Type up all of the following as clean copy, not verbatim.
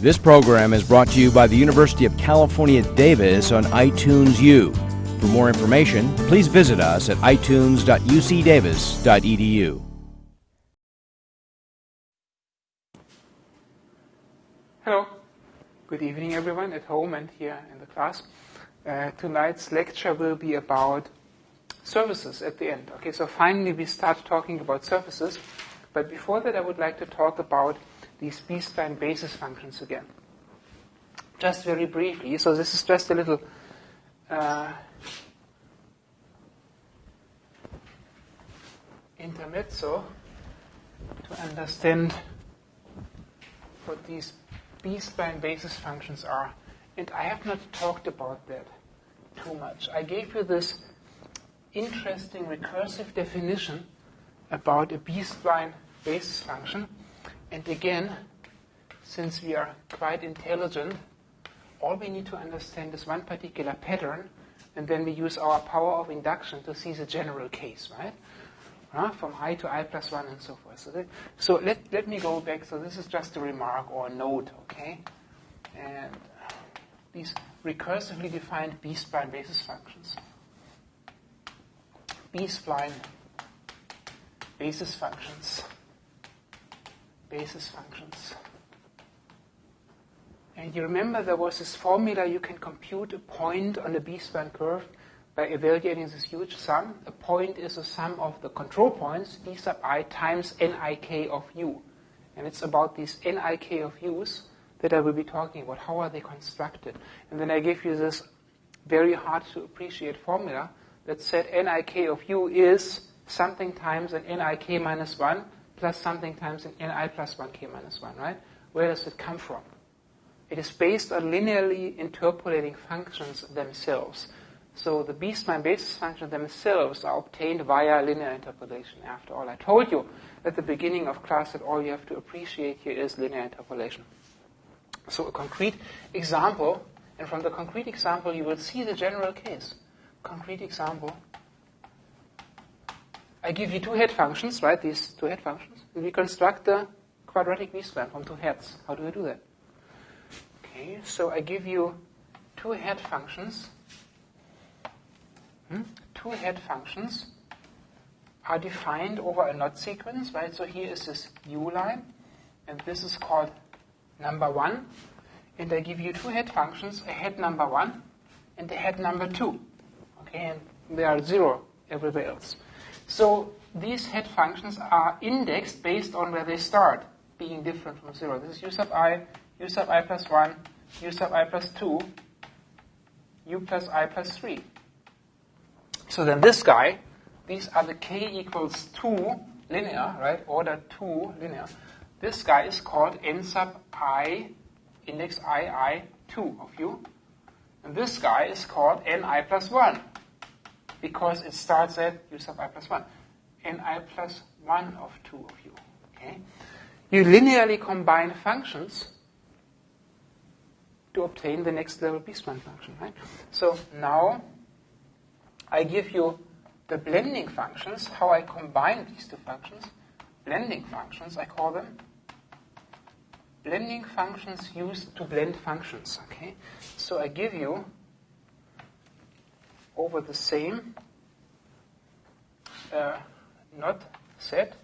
This program is brought to you by the University of California, Davis on iTunes U. For more information, please visit us at itunes.ucdavis.edu. Hello. Good evening, everyone, at home and here in the class. Tonight's lecture will be about surfaces at the end. Okay, so finally we start talking about surfaces. But before that, I would like to talk about these B-spline basis functions again. Just very briefly. So this is just a little intermezzo to understand what these B-spline basis functions are. And I have not talked about that too much. I gave you this interesting recursive definition about a B-spline basis function. And again, since we are quite intelligent, all we need to understand is one particular pattern, and then we use our power of induction to see the general case, right? From I to I plus 1 and so forth. So let me go back. So this is just a remark or a note, okay? And these recursively defined B-spline basis functions. B-spline basis functions. Basis functions. And you remember there was this formula: you can compute a point on a B-spline curve by evaluating this huge sum. A point is a sum of the control points, d sub I times nik of u. And it's about these nik of u's that I will be talking about. How are they constructed? And then I gave you this very hard to appreciate formula that said nik of u is something times an nik minus 1 plus something times an ni plus 1k minus 1, right? Where does it come from? It is based on linearly interpolating functions themselves. So the B-spline basis functions themselves are obtained via linear interpolation. After all, I told you at the beginning of class that all you have to appreciate here is linear interpolation. So a concrete example, and from the concrete example you will see the general case. Concrete example. I give you two head functions, right? These two head functions. We construct the quadratic B-spline from two heads. How do we do that? Okay, so I give you two head functions. Two head functions are defined over a knot sequence, right? So here is this U line, and this is called number 1. And I give you two head functions, a head number 1 and a head number 2. Okay, and they are 0 everywhere else. So these head functions are indexed based on where they start, being different from 0. This is u sub I plus 1, u sub I plus 2, u plus I plus 3. So then this guy, these are the k equals 2 linear, right? Order 2 linear. This guy is called n sub I, index I 2 of u. And this guy is called ni plus 1, because it starts at u sub I plus 1. Ni plus 1 of 2 of u. Okay? You linearly combine functions to obtain the next level B-spline function, right? So now I give you the blending functions, how I combine these two functions. Blending functions, I call them. Blending functions used to blend functions, okay? So I give you, over the same knot set,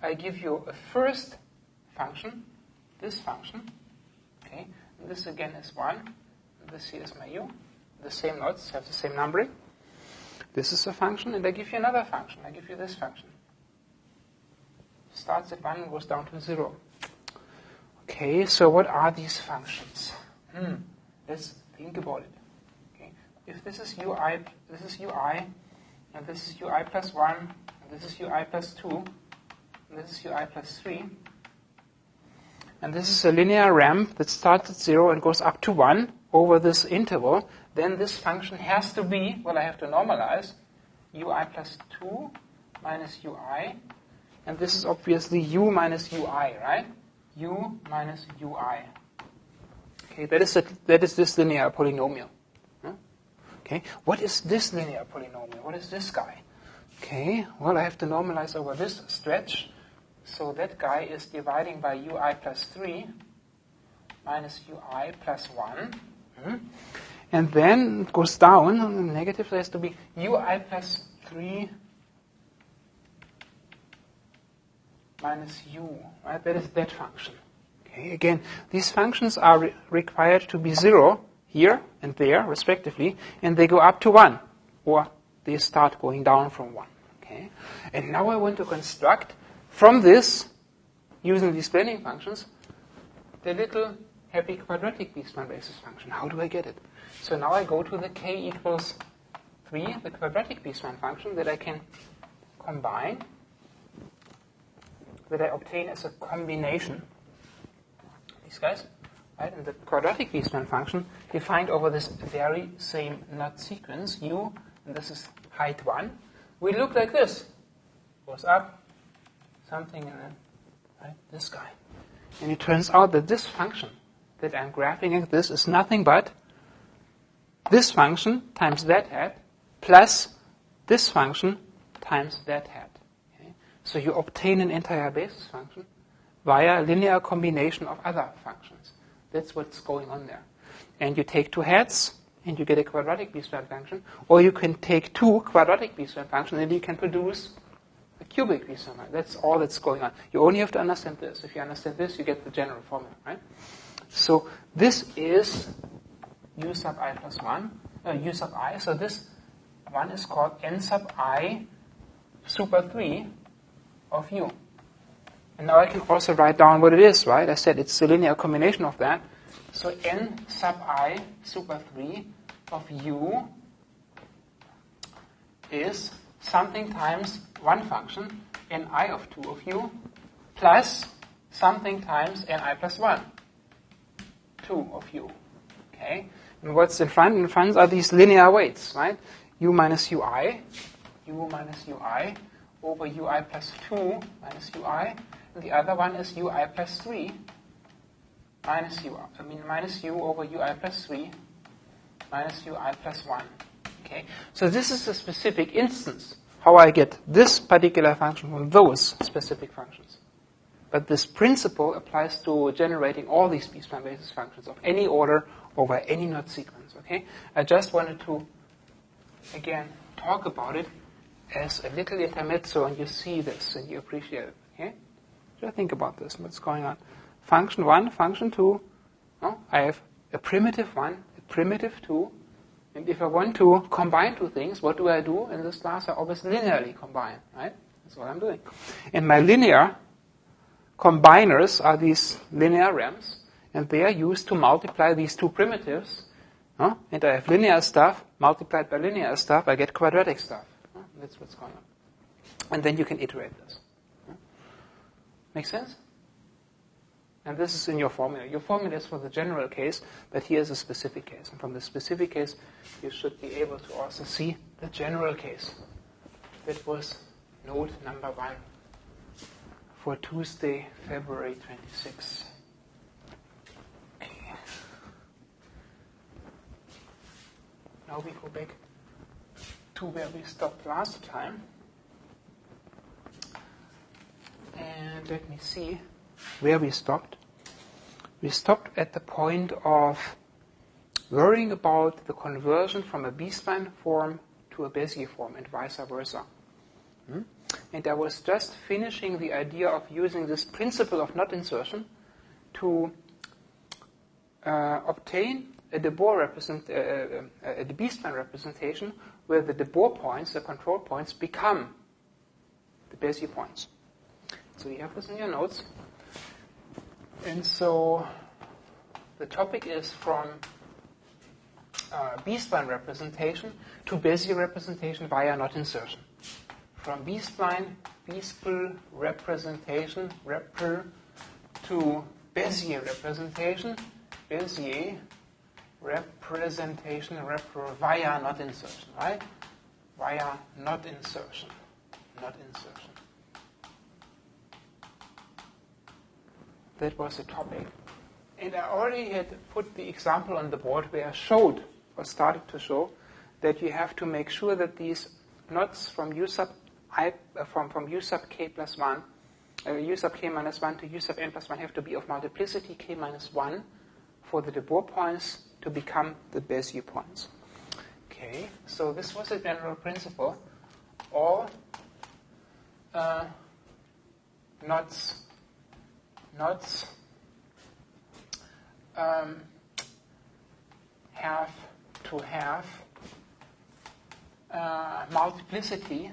I give you a first function, this function, okay? And this again is 1, and this here is my u. The same knots have the same numbering. This is a function, and I give you another function. I give you this function. Starts at 1 and goes down to 0. Okay, so what are these functions? Let's think about it. Okay, if this is ui, and this is ui plus 1, and this is ui plus 2, and this is ui plus 3, and this is a linear ramp that starts at 0 and goes up to 1 over this interval, then this function has to be, well, I have to normalize, ui plus 2 minus ui, and this is obviously u minus ui, right? U minus ui. Okay, that is this linear polynomial. Okay, what is this linear polynomial? What is this guy? Okay, well, I have to normalize over this stretch. So that guy is dividing by ui plus 3 minus ui plus 1. And then it goes down, and the negative has to be ui plus 3 minus u, right? That is that function. Okay, again, these functions are required to be 0 here and there, respectively, and they go up to 1, or they start going down from 1. Okay, and now I want to construct from this, using these blending functions, the little happy quadratic B-spline basis function. How do I get it? So now I go to the k equals 3, the quadratic B-spline function that I can combine, that I obtain as a combination. These guys, right? And the quadratic B-spline function defined over this very same knot sequence, u, and this is height 1, will look like this. Goes up, something, and then, right, this guy. And it turns out that this function that I'm graphing like this is nothing but this function times that hat plus this function times that hat. Okay? So you obtain an entire basis function via a linear combination of other functions. That's what's going on there. And you take two hats and you get a quadratic B-spline function, or you can take two quadratic B-spline functions and you can produce a cubic B-spline function. That's all that's going on. You only have to understand this. If you understand this, you get the general formula, right? So this is u sub I plus 1, u sub I. So this one is called n sub I super 3 of u. And now I can also write down what it is, right? I said it's a linear combination of that. So n sub I super 3 of u is something times one function, ni of 2 of u, plus something times ni plus 1, 2 of u. Okay? And what's in front? In front are these linear weights, right? u minus ui over ui plus 2 minus ui. And the other one is ui plus 3 minus u over ui plus 3 minus ui plus 1. Okay? So this is a specific instance how I get this particular function from those specific functions. But this principle applies to generating all these B-spline basis functions of any order over any knot sequence. Okay? I just wanted to, again, talk about it as a little intermezzo, and you see this and you appreciate it. Okay? Just think about this, what's going on. Function 1, function 2. No? I have a primitive 1, a primitive 2. And if I want to combine two things, what do I do? In this class, I always linearly combine. Right? That's what I'm doing. And my linear combiners are these linear rams, and they are used to multiply these two primitives. And I have linear stuff multiplied by linear stuff, I get quadratic stuff. That's what's going on. And then you can iterate this. Make sense? And this is in your formula. Your formula is for the general case, but here's a specific case. And from the specific case, you should be able to also see the general case. That was note number 1 for Tuesday, February 26. Okay. Now we go back to where we stopped last time. And let me see where we stopped. We stopped at the point of worrying about the conversion from a B-spline form to a Bezier form and vice versa. And I was just finishing the idea of using this principle of knot insertion to obtain a de Boer a B-spline representation where the de Boer points, the control points, become the Bezier points. So you have this in your notes. And so the topic is from B-spline representation to Bezier representation via knot insertion. From B-spline representation, to Bezier representation, via knot insertion, right? Via knot insertion. That was the topic. And I already had put the example on the board where I showed, or started to show, that you have to make sure that these knots from u sub I, from u sub k plus 1, u sub k minus 1 to u sub n plus 1 have to be of multiplicity k minus 1 for the de Boer points to become the Bezier points. Okay, so this was a general principle. All knots have to have multiplicity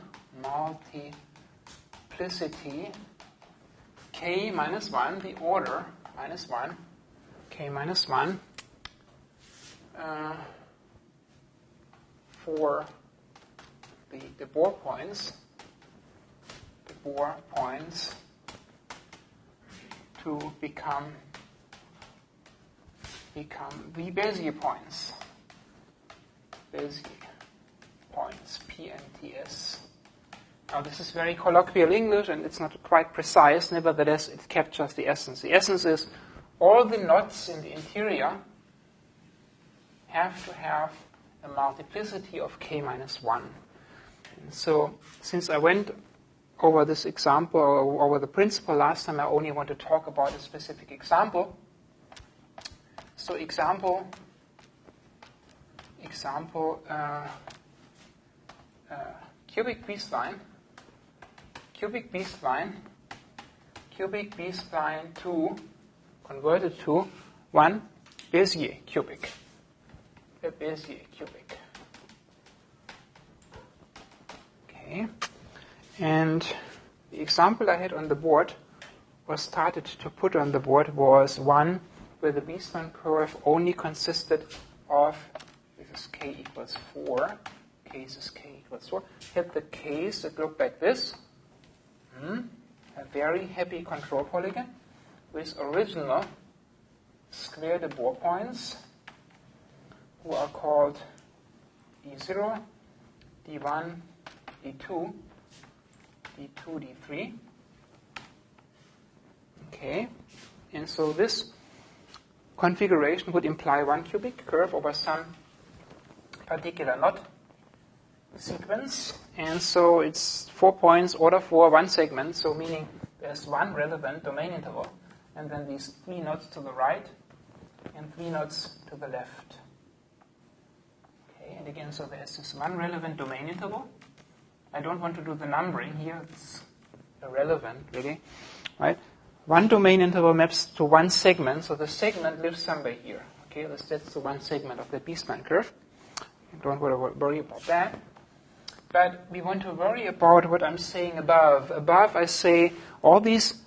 k minus 1, the order minus 1, k minus 1, for the de Boer points to become the Bezier points. PNTS. Now this is very colloquial English and it's not quite precise, nevertheless it captures the essence. The essence is all the knots in the interior have to have a multiplicity of k minus 1. And so since I went over this example, or over the principle last time, I only want to talk about a specific example. So example cubic B-spline, cubic B-spline 2 converted to 1 Bezier cubic. A Bezier cubic. Okay. And the example I had on the board, or started to put on the board, was one where the B-spline curve only consisted of, this is k equals 4, cases k equals 4, had the case that looked like this, a very happy control polygon with original square de Boer points, who are called D0, D1, D2, D2, D3. Okay, and so this configuration would imply one cubic curve over some particular knot sequence, and so it's 4 points, order 4, one segment, so meaning there's one relevant domain interval, and then these 3 knots to the right and 3 knots to the left. Okay, and again, so there's this one relevant domain interval. I don't want to do the numbering here, it's irrelevant really, right? One domain interval maps to one segment, so the segment lives somewhere here. Okay, that's the one segment of the B-spline curve. Don't worry about that. But we want to worry about what I'm saying above. Above, I say all these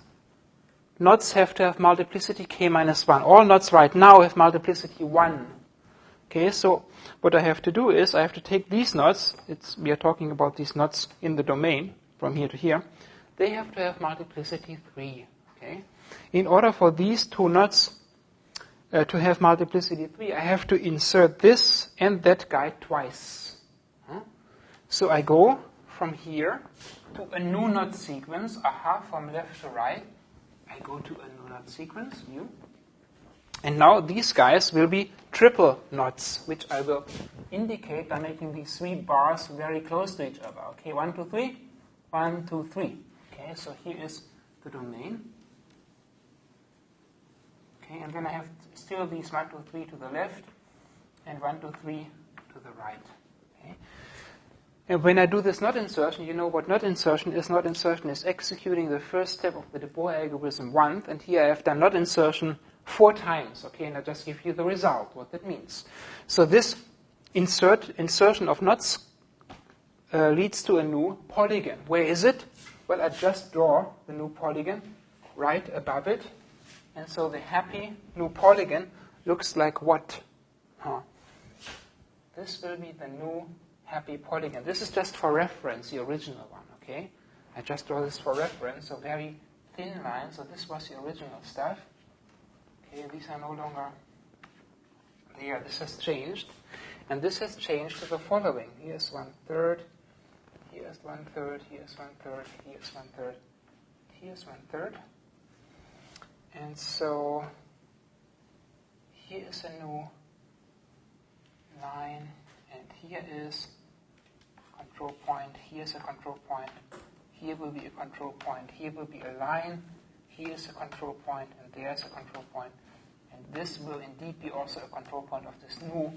knots have to have multiplicity k minus 1. All knots right now have multiplicity 1. Okay, so what I have to do is I have to take these knots. We are talking about these knots in the domain from here to here. They have to have multiplicity 3. Okay, in order for these two knots to have multiplicity 3, I have to insert this and that guy twice. So I go from here to a new knot sequence, from left to right. I go to a new knot sequence, new. And now these guys will be triple knots, which I will indicate by making these 3 bars very close to each other. Okay, 1, 2, 3, 1, 2, 3. Okay, so here is the domain. Okay, and then I have still these 1, 2, 3 to the left and 1, 2, 3 to the right. Okay. And when I do this knot insertion, you know what knot insertion is. Knot insertion is executing the first step of the de Boer algorithm once, and here I have done knot insertion 4 times. Okay, and I just give you the result, what that means. So this insertion of knots leads to a new polygon. Where is it? Well, I just draw the new polygon right above it. And so the happy new polygon looks like what? This will be the new happy polygon. This is just for reference, the original one, okay? I just draw this for reference, so very thin line. So this was the original stuff. Okay, these are no longer there. This has changed. And this has changed to the following. Here's 1/3, here's 1/3, here's 1/3, here's 1/3, here's 1/3. And so here is a new line, and here is a control point, here's a control point, here will be a control point, here will be a line, here's a control point, and there's a control point, and And this will indeed be also a control point of this new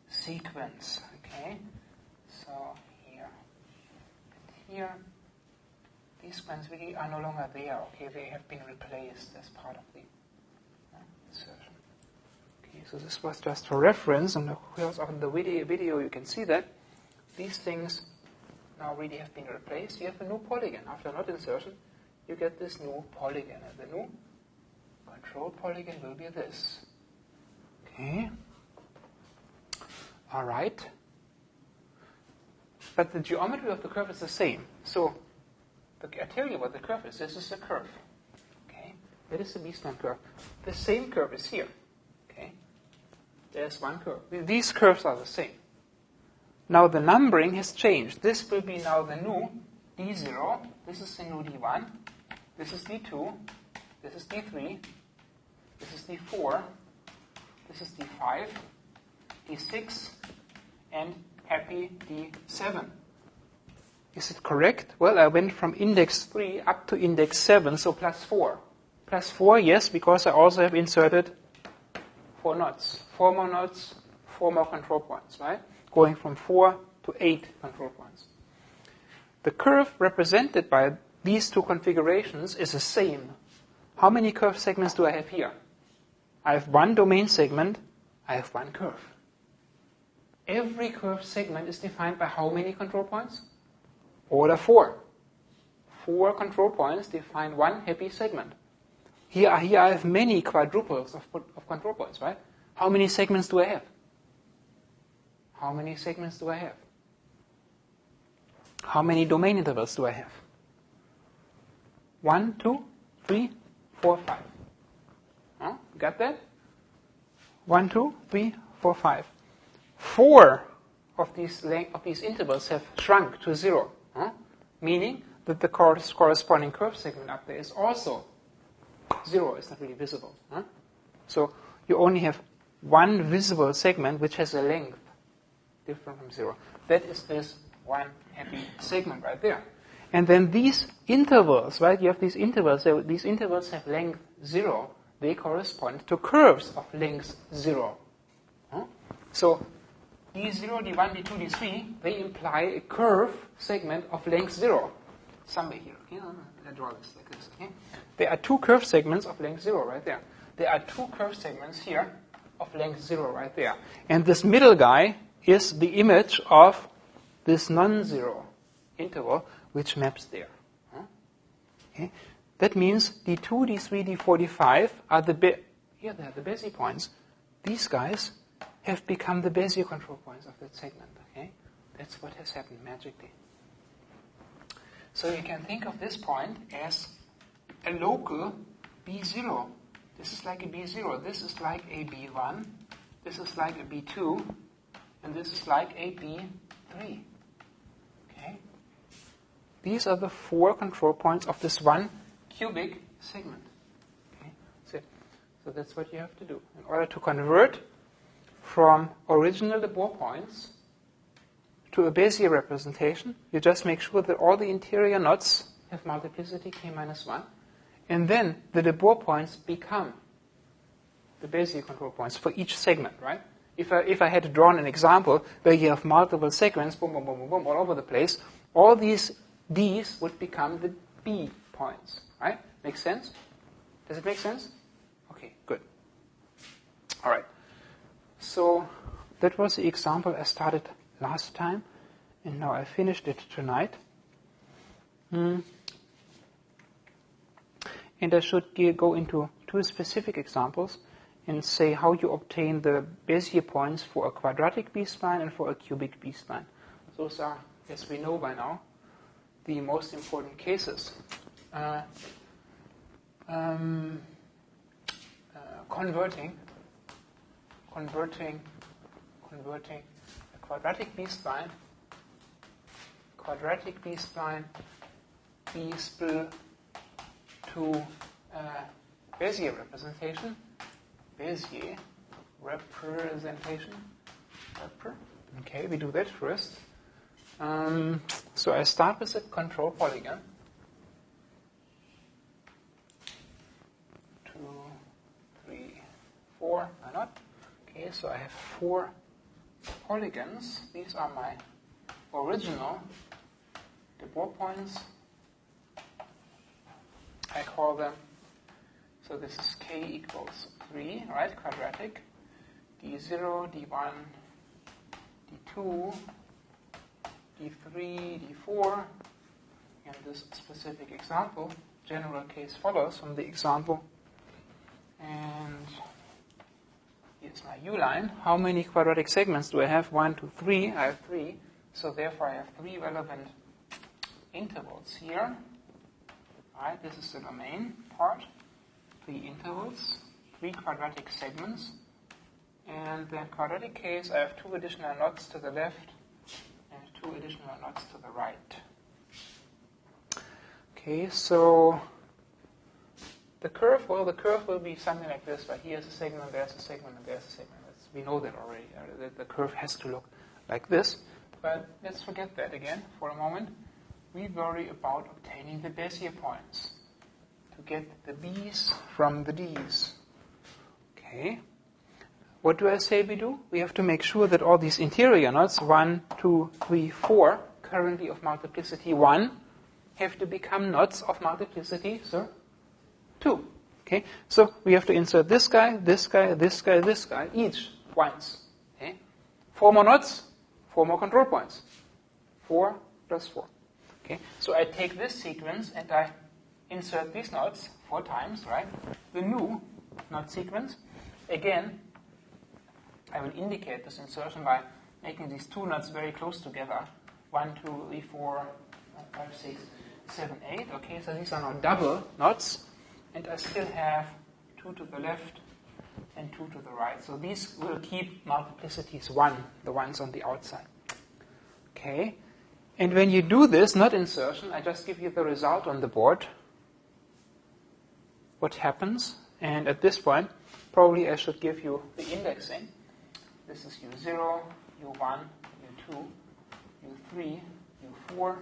sequence. Okay? So here and here, these points really are no longer there. Okay, they have been replaced as part of the insertion. Okay, so this was just for reference, and of course on the video you can see that these things now really have been replaced. You have a new polygon. After not insertion, you get this new polygon, and the new control polygon will be this. Okay. All right. But the geometry of the curve is the same. So I tell you what the curve is. This is the curve. Okay. That is the B-spline curve. The same curve is here. Okay. There's one curve. These curves are the same. Now the numbering has changed. This will be now the new D0. This is the new D1. This is D2. This is D3. This is D4. This is D5. D6. And happy D7. Is it correct? Well, I went from index 3 up to index 7, so plus 4. Plus 4, yes, because I also have inserted 4 knots. 4 more knots, 4 more control points, right? Going from 4 to 8 control points. The curve represented by these two configurations is the same. How many curve segments do I have here? I have one domain segment, I have one curve. Every curve segment is defined by how many control points? Order 4. 4 control points define one happy segment. Here I have many quadruples of control points, right? How many segments do I have? How many segments do I have? How many domain intervals do I have? 1, 2, 3, 4, 5. Huh? Got that? 1, 2, 3, 4, 5. 4 of these intervals have shrunk to 0. Huh? Meaning that the corresponding curve segment up there is also 0. It's not really visible. Huh? So you only have one visible segment which has a length different from 0. That is this one happy segment right there. And then these intervals, right? You have these intervals. So these intervals have length 0. They correspond to curves of length 0. Huh? So D0, D1, D2, D3, they imply a curve segment of length 0. Somewhere here. Okay? I draw this like this. Okay? There are 2 curve segments of length 0 right there. There are 2 curve segments here of length 0 right there. And this middle guy is the image of this non-zero interval which maps there. Huh? Okay? That means D2, D3, D4, D5 are here they are the Bezier points. These guys have become the Bezier control points of that segment. Okay? That's what has happened magically. So you can think of this point as a local B0. This is like a B0. This is like a B1. This is like a B2. And this is like a B3. Okay? These are the 4 control points of this one cubic segment. Okay? So that's what you have to do. In order to convert from original de Boer points to a Bezier representation, you just make sure that all the interior knots have multiplicity k minus 1, and then the de Boer points become the Bezier control points for each segment, right? If I had drawn an example where you have multiple segments, boom, boom, boom, boom, boom, all over the place, all these D's would become the B points, right? Make sense? Does it make sense? Okay, good. All right. So that was the example I started last time, and now I finished it tonight. And I should go into 2 specific examples and say how you obtain the Bezier points for a quadratic B-spline and for a cubic B-spline. Those are, as we know by now, the most important cases. Converting a quadratic B-spline B-spl to Bezier representation. Okay, we do that first. So I start with a control polygon. 2, 3, 4. Okay, so I have 4 polygons. These are my original Debord points. I call them, so this is k equals 3, right, quadratic, d0, d1, d2, d3, d4. In this specific example, general case follows from the example. And here's my U-line. How many quadratic segments do I have? 1, 2, 3. I have 3. So therefore I have 3 relevant intervals here. Right, this is the domain part. 3 intervals, 3 quadratic segments. And then quadratic case, I have 2 additional knots to the left and 2 additional knots to the right. Okay, so the curve, well, the curve will be something like this, but here's a segment, there's a segment, and there's a segment. We know that already. The curve has to look like this. But let's forget that again for a moment. We worry about obtaining the Bezier points to get the B's from the D's. Okay. What do I say we do? We have to make sure that all these interior knots, 1, 2, 3, 4, currently of multiplicity 1, have to become knots of multiplicity, sir, 2. Okay, so we have to insert this guy, this guy, this guy, this guy, each once. Okay, 4 more knots, 4 more control points. 4 plus 4. Okay, so I take this sequence and I insert these knots 4 times, right? The new knot sequence. Again, I will indicate this insertion by making these 2 knots very close together. 1, 2, 3, 4, 5, 6, 7, 8. Okay, so these are now double knots. And I still have 2 to the left and 2 to the right. So these will keep multiplicities 1, the ones on the outside. Okay. And when you do this, not insertion, I just give you the result on the board. What happens? And at this point, probably I should give you the indexing. This is U0, U1, U2, U3, U4,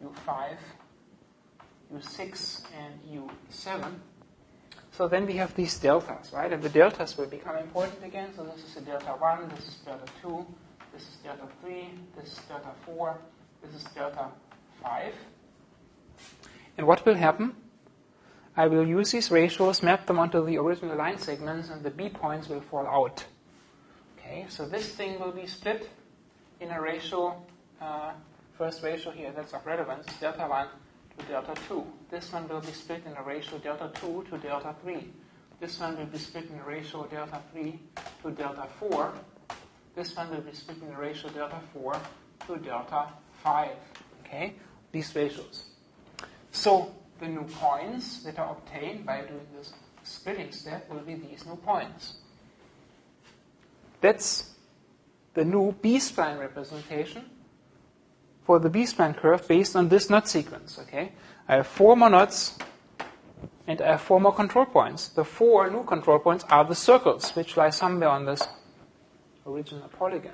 U5, U6, and U7. So then we have these deltas, right? And the deltas will become important again. So this is a delta 1, this is delta 2, this is delta 3, this is delta 4, this is delta 5. And what will happen? I will use these ratios, map them onto the original line segments, and the B points will fall out. Okay, so this thing will be split in a ratio, first ratio here, that's of relevance, delta 1 to delta 2. This one will be split in a ratio delta 2 to delta 3. This one will be split in a ratio delta 3 to delta 4. This one will be split in a ratio delta 4 to delta 5. Okay, these ratios. So the new points that are obtained by doing this splitting step will be these new points. That's the new B-spline representation for the B-spline curve based on this knot sequence. Okay, I have 4 more knots and I have 4 more control points. The 4 new control points are the circles which lie somewhere on this original polygon.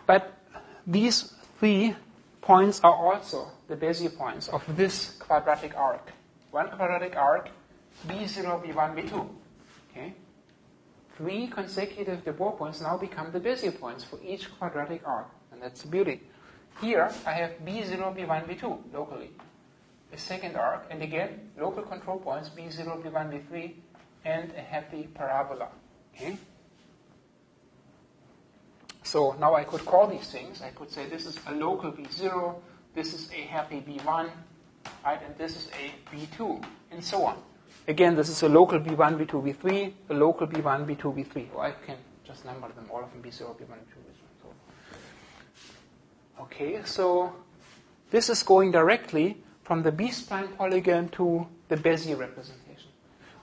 But these 3 points are also the Bezier points of this quadratic arc. One quadratic arc, B0, B1, B2. Okay? 3 consecutive Debord points now become the Bezier points for each quadratic arc. And that's the beauty. Here I have B0, B1, B2 locally. A second arc, and again, local control points, B0, B1, B3, and a happy parabola. Okay? So now I could call these things. I could say this is a local B0, this is a happy B1, right, and this is a B2, and so on. Again, this is a local B1, B2, B3, a local B1, B2, B3. Or I can just number them, all of them B0, B1, B2, B3. So. Okay, so this is going directly from the B-spline polygon to the Bezier representation.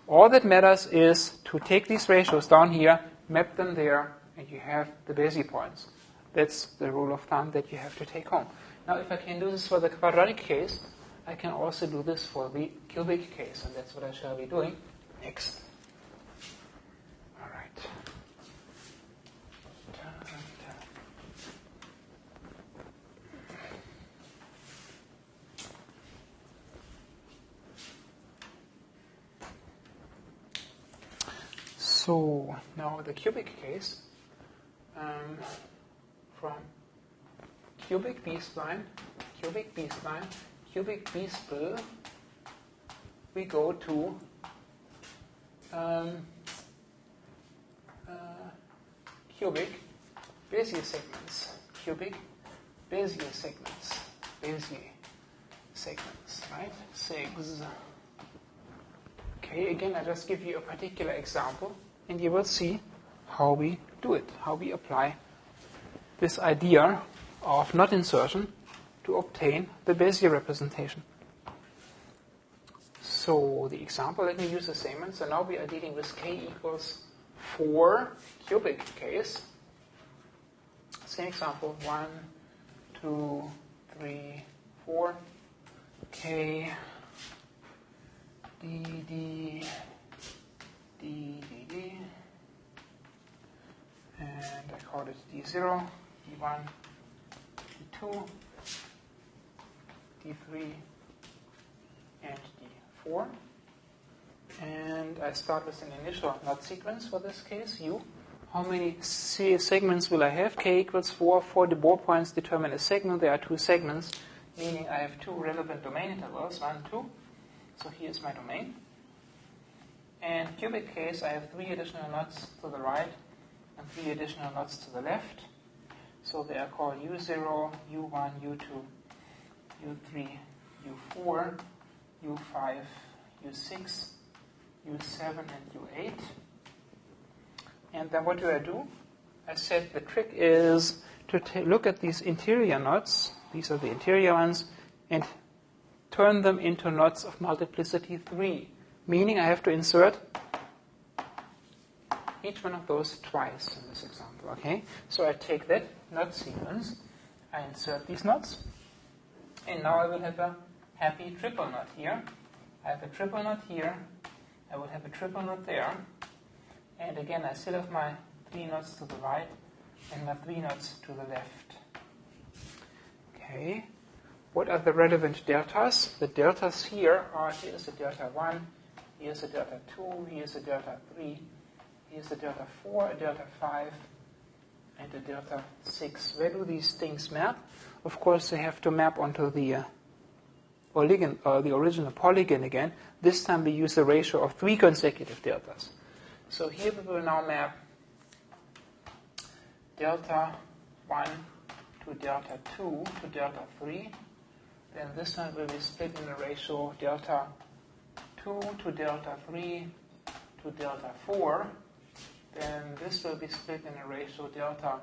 All that matters is to take these ratios down here, map them there, and you have the Bezier points. That's the rule of thumb that you have to take home. Now, if I can do this for the quadratic case, I can also do this for the cubic case, and that's what I shall be doing next. All right. So now the cubic case, from cubic B-spline, cubic B-spline, cubic B-spill, we go to cubic Bezier segments, cubic Bezier segments, Bezier segments, right? Segs. Okay, again, I just give you a particular example, and you will see how we do it, how we apply this idea of knot insertion to obtain the Bezier representation. So the example, let me use the same one. So now we are dealing with k equals 4 cubic case. Same example, 1, 2, 3, 4, k, d, d, d, d, d, and I call it d0, d1, d2, d3, and d4. And I start with an initial knot sequence for this case, u. How many segments will I have? K equals 4. 4 Debord points determine a segment. There are 2 segments, meaning I have 2 relevant domain intervals, 1, 2. So here's my domain. And cubic case, I have 3 additional knots to the right and 3 additional knots to the left. So they are called U0, U1, U2, U3, U4, U5, U6, U7, and U8. And then what do? I said the trick is to look at these interior knots, these are the interior ones, and turn them into knots of multiplicity 3, meaning I have to insert each one of those twice in this example, okay? So I take that knot sequence, I insert these knots, and now I will have a happy triple knot here. I have a triple knot here, I will have a triple knot there, and again I still have my 3 knots to the right and my 3 knots to the left. Okay, what are the relevant deltas? The deltas here are, here's a delta 1, here's a delta 2, here's a delta 3, here's a delta 4, a delta 5, and a delta 6. Where do these things map? Of course, they have to map onto the polygon, the original polygon again. This time we use a ratio of 3 consecutive deltas. So here we will now map delta 1 to delta 2 to delta 3. Then this one will be split in a ratio delta 2 to delta 3 to delta 4. Then this will be split in a ratio delta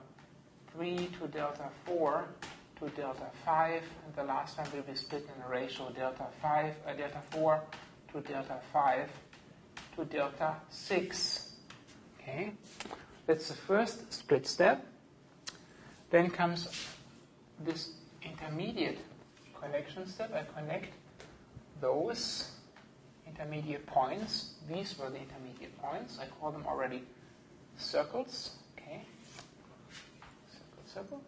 3 to delta 4 to delta 5. And the last one will be split in a ratio delta 4 to delta 5 to delta 6. Okay, that's the first split step. Then comes this intermediate connection step. I connect those intermediate points. These were the intermediate points. I call them already circles. Okay, circle, circle.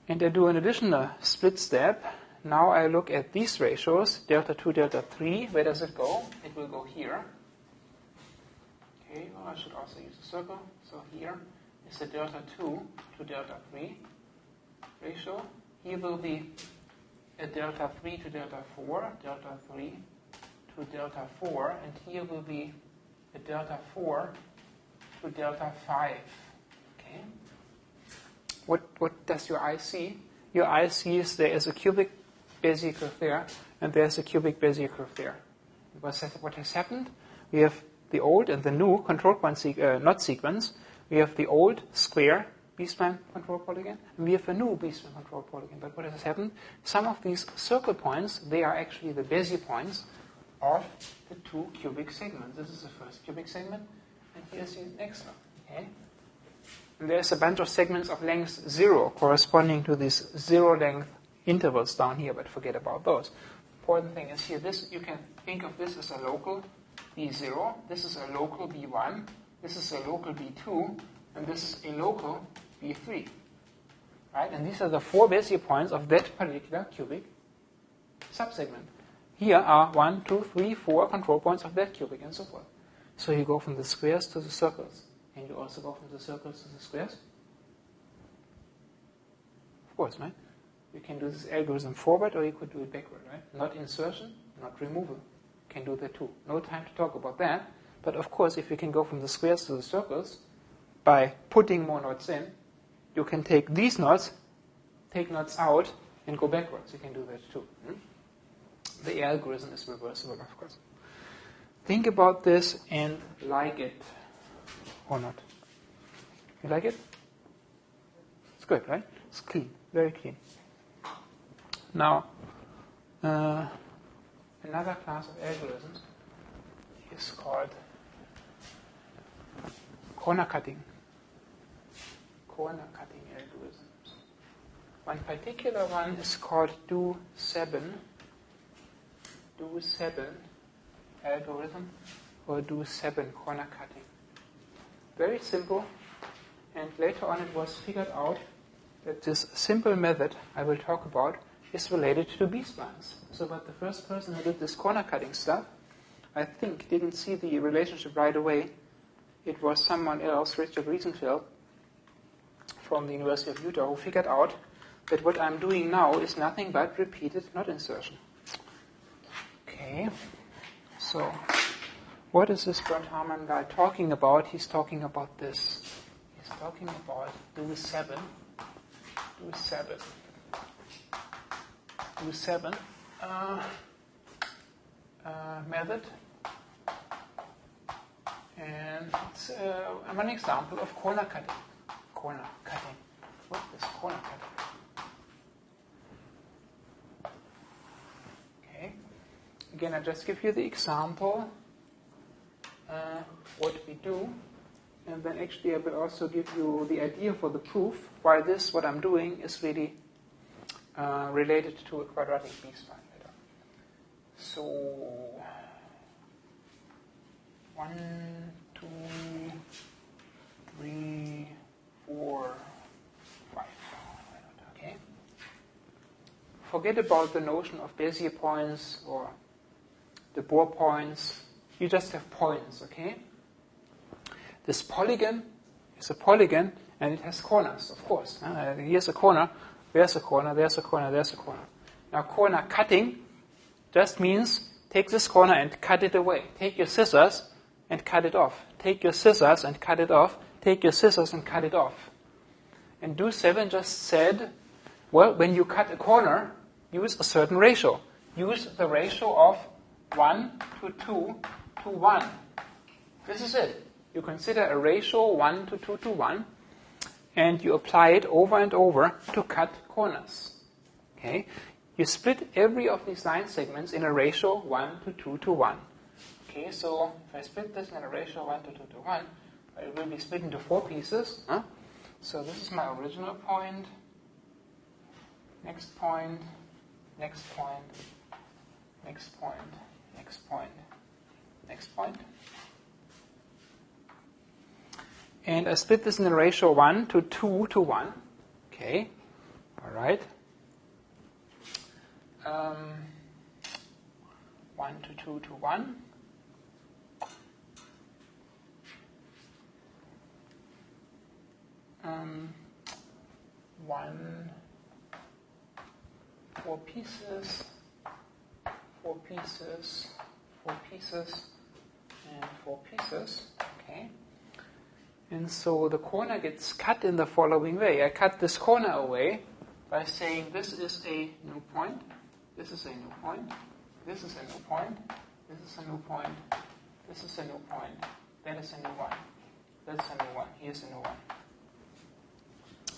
And I do an additional split step. Now I look at these ratios, delta 2, delta 3. Where does it go? It will go here. Okay, well, I should also use a circle. So here is the delta 2 to delta 3 ratio. Here will be a delta 3 to delta 4, delta 3 to delta 4, and here will be a delta 4 to delta 5. Okay. What does your eye see? Your eye sees there is a cubic Bezier curve there, and there's a cubic Bezier curve there. What has happened? We have the old and the new control point knot sequence. We have the old square B-spline control polygon, and we have a new B-spline control polygon. But what has happened? Some of these circle points, they are actually the Bezier points of the 2 cubic segments. This is the first cubic segment, and here's the next one. Okay? And there's a bunch of segments of length 0 corresponding to these 0 length intervals down here, but forget about those. Important thing is here, this you can think of this as a local B0, this is a local B1, this is a local B2, and this is a local B3. Right? And these are the 4 Bezier points of that particular cubic subsegment. Here are 1, 2, 3, 4 control points of that cubic, and so forth. So you go from the squares to the circles. And you also go from the circles to the squares? Of course, right? You can do this algorithm forward or you could do it backward, right? Not insertion, not removal. You can do that too. No time to talk about that. But of course, if you can go from the squares to the circles by putting more knots in, you can take these knots, take knots out, and go backwards. You can do that too. The algorithm is reversible, of course. Think about this and like it or not. You like it? It's good, right? It's clean, very clean. Now, another class of algorithms is called corner cutting. Corner cutting algorithms. One particular one is called do7 algorithm or do7 corner cutting. Very simple, and later on it was figured out that this simple method I will talk about is related to B-splines. So, but the first person who did this corner cutting stuff, I think, didn't see the relationship right away. It was someone else, Richard Riesenfeld, from the University of Utah, who figured out that what I'm doing now is nothing but repeated knot insertion. Okay, so what is this Bernd Hamann guy talking about? He's talking about this. He's talking about do7 method, and it's an example of corner cutting. Corner cutting. What is corner cutting? Okay. Again, I just give you the example, what we do, and then actually I will also give you the idea for the proof why this, what I'm doing, is really related to a quadratic B-spline. So, 1, 2, 3, 4, 5. Okay. Forget about the notion of Bezier points or the Bohr points. You just have points, okay? This polygon is a polygon and it has corners, of course. Here's a corner, there's a corner, there's a corner, there's a corner. Now, corner cutting just means take this corner and cut it away. Take your scissors and cut it off. Take your scissors and cut it off. Take your scissors and cut it off. And do7 just said, well, when you cut a corner, use a certain ratio. Use the ratio of 1 to 2 to 1. This is it. You consider a ratio 1 to 2 to 1, and you apply it over and over to cut corners. Okay? You split every of these line segments in a ratio 1 to 2 to 1. Okay, so if I split this in a ratio 1 to 2 to 1, it will be split into 4 pieces. So this is my original point, next point, next point, next point, next point, next point. And I split this in a ratio 1 to 2 to 1. Okay, all right. 1 to 2 to 1. One, 4 pieces, 4 pieces, 4 pieces, and 4 pieces. Okay. And so the corner gets cut in the following way. I cut this corner away by saying this is a new point, this is a new point, this is a new point, this is a new point, this is a new point, that is a new one, that's a new one, here's a new one,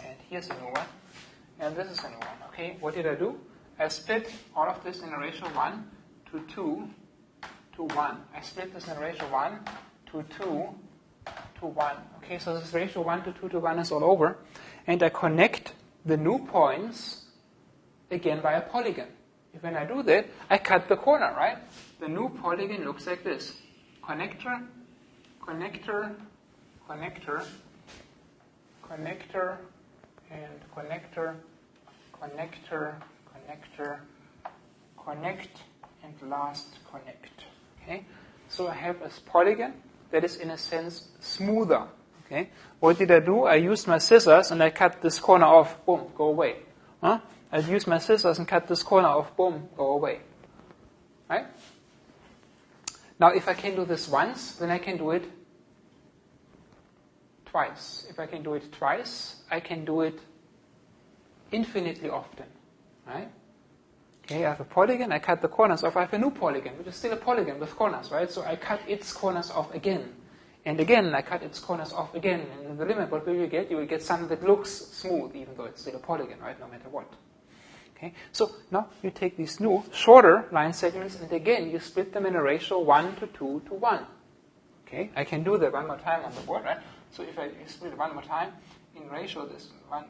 and here's a new one, and this is a new one. Okay, what did I do? I split all of this in a ratio 1 to 2 to 1. I split this in a ratio 1 to 2 to 1. Okay, so this ratio 1 to 2 to 1 is all over. And I connect the new points again by a polygon. When I do that, I cut the corner, right? The new polygon looks like this. Connector, connector, connector, connector, and connector, connector, connector, connect, and last connect. Okay, so I have a polygon that is, in a sense, smoother. Okay? What did I do? I used my scissors and I cut this corner off. Boom, go away. Huh? I used my scissors and cut this corner off. Boom, go away. Right? Now, if I can do this once, then I can do it twice. If I can do it twice, I can do it infinitely often. Right? Okay, I have a polygon, I cut the corners off. I have a new polygon, which is still a polygon with corners, right? So I cut its corners off again. And again, I cut its corners off again. And in the limit, what will you get? You will get something that looks smooth, even though it's still a polygon, right? No matter what. Okay? So now you take these new, shorter line segments, and again, you split them in a ratio 1 to 2 to 1. Okay? I can do that one more time on the board, right? So if I split it one more time in ratio, this one,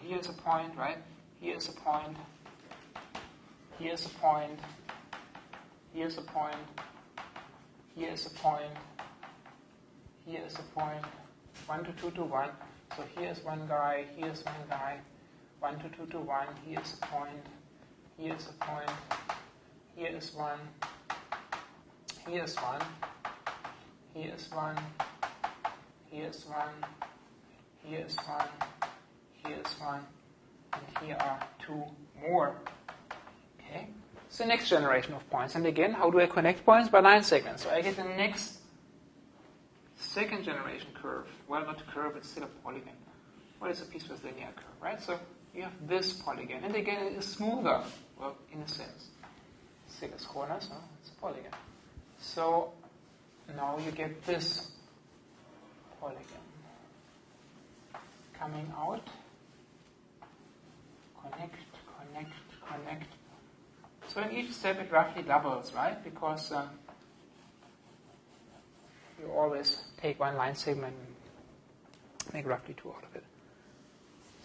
here's a point, right? Here's a point. Here's a point. Here's a point. Here's a point. Here's a point, 1 to 2 to 1. So here's one guy, here's one guy, 1 to 2 to 1, here's a point, here's a point, here's one, here's one, here's one, here's one, here's one, here's one, and here are 2 more. Okay? It's the next generation of points. And again, how do I connect points? By line segments. So I get the next second generation curve. Well, not a curve, it's still a polygon. Well, it's a piecewise linear curve, right? So you have this polygon. And again, it is smoother. Well, in a sense. Still has corners, huh? It's a polygon. So now you get this polygon coming out. Connect, connect, connect. So in each step it roughly doubles, right? Because you always take one line segment and make roughly 2 out of it.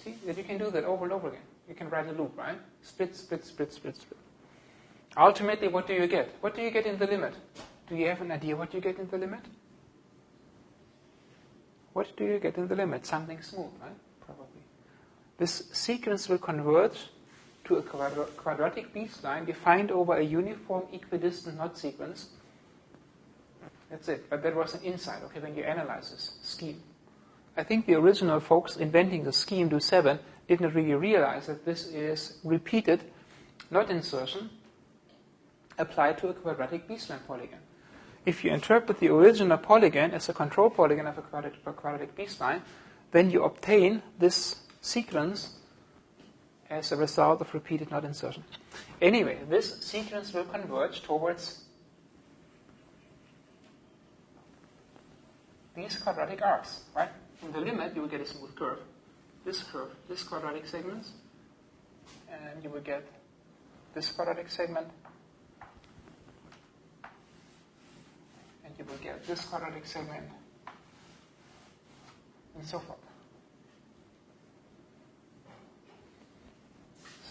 See that you can do that over and over again. You can write a loop, right? Split, split, split, split, split. Ultimately, what do you get? What do you get in the limit? Do you have an idea what you get in the limit? What do you get in the limit? Something smooth, right? Probably. This sequence will converge to a quadratic B-spline defined over a uniform equidistant knot sequence. That's it. But that was an insight, okay, when you analyze this scheme. I think the original folks inventing the scheme, do 7, didn't really realize that this is repeated knot insertion applied to a quadratic B-spline polygon. If you interpret the original polygon as a control polygon of a quadratic B-spline, then you obtain this sequence as a result of repeated knot insertion. Anyway, this sequence will converge towards these quadratic arcs, right? In the limit, you will get a smooth curve, this quadratic segments, and you will get this quadratic segment, and you will get this quadratic segment, and so forth.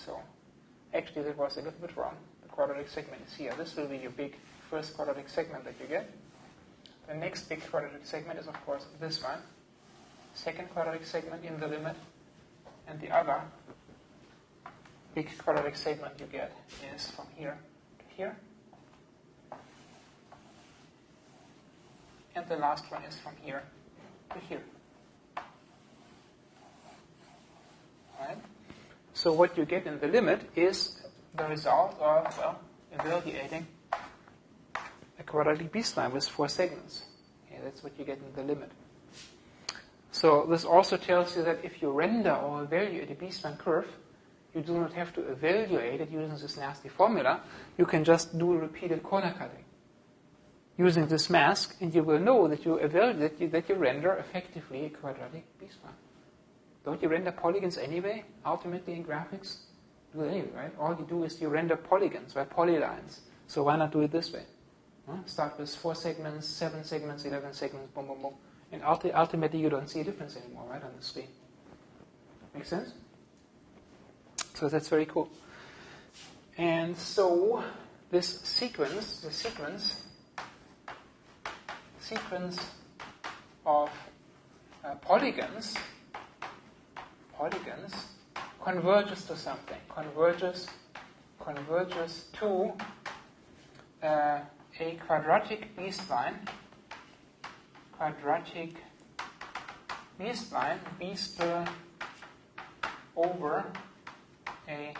So, actually that was a little bit wrong. The quadratic segment is here. This will be your big first quadratic segment that you get. The next big quadratic segment is, of course, this one. Second quadratic segment in the limit. And the other big quadratic segment you get is from here to here. And the last one is from here to here. Right? So what you get in the limit is the result of, well, evaluating a quadratic B-spline with 4 segments. Okay, that's what you get in the limit. So this also tells you that if you render or evaluate a B-spline curve, you do not have to evaluate it using this nasty formula. You can just do repeated corner cutting using this mask, and you will know that you evaluate that you render effectively a quadratic B-spline. Don't you render polygons anyway, ultimately in graphics? Do it anyway, right? All you do is you render polygons, right? Polylines. So why not do it this way? Start with 4 segments, 7 segments, 11 segments, boom, boom, boom. And ultimately you don't see a difference anymore, right, on the screen. Make sense? So that's very cool. And so this sequence, the sequence of polygons converges to something. Converges to a quadratic B-spline quadratic B-spline, B-spline over a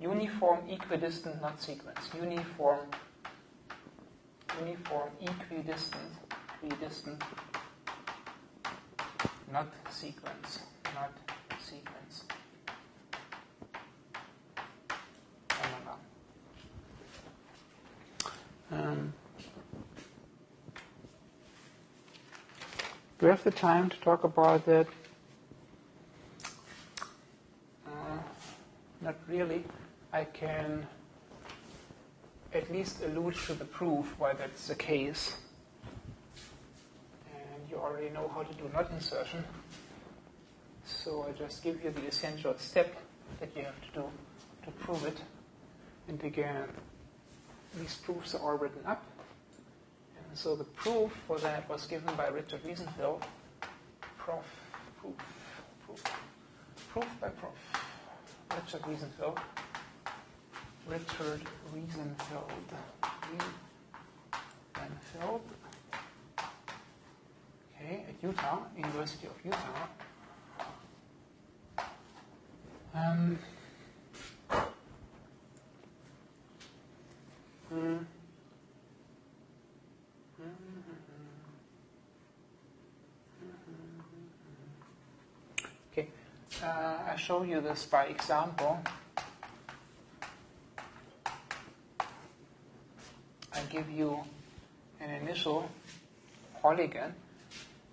uniform equidistant knot sequence. Uniform equidistant knot sequence. Do we have the time to talk about that? Not really. I can at least allude to the proof why that's the case. And you already know how to do knot insertion. So I just give you the essential step that you have to do to prove it. And again, these proofs are all written up. And so the proof for that was given by Richard Wiesenfeld. Proof by prof. Richard Wiesenfeld. Okay, at Utah, University of Utah. Okay, I show you this by example. I give you an initial polygon.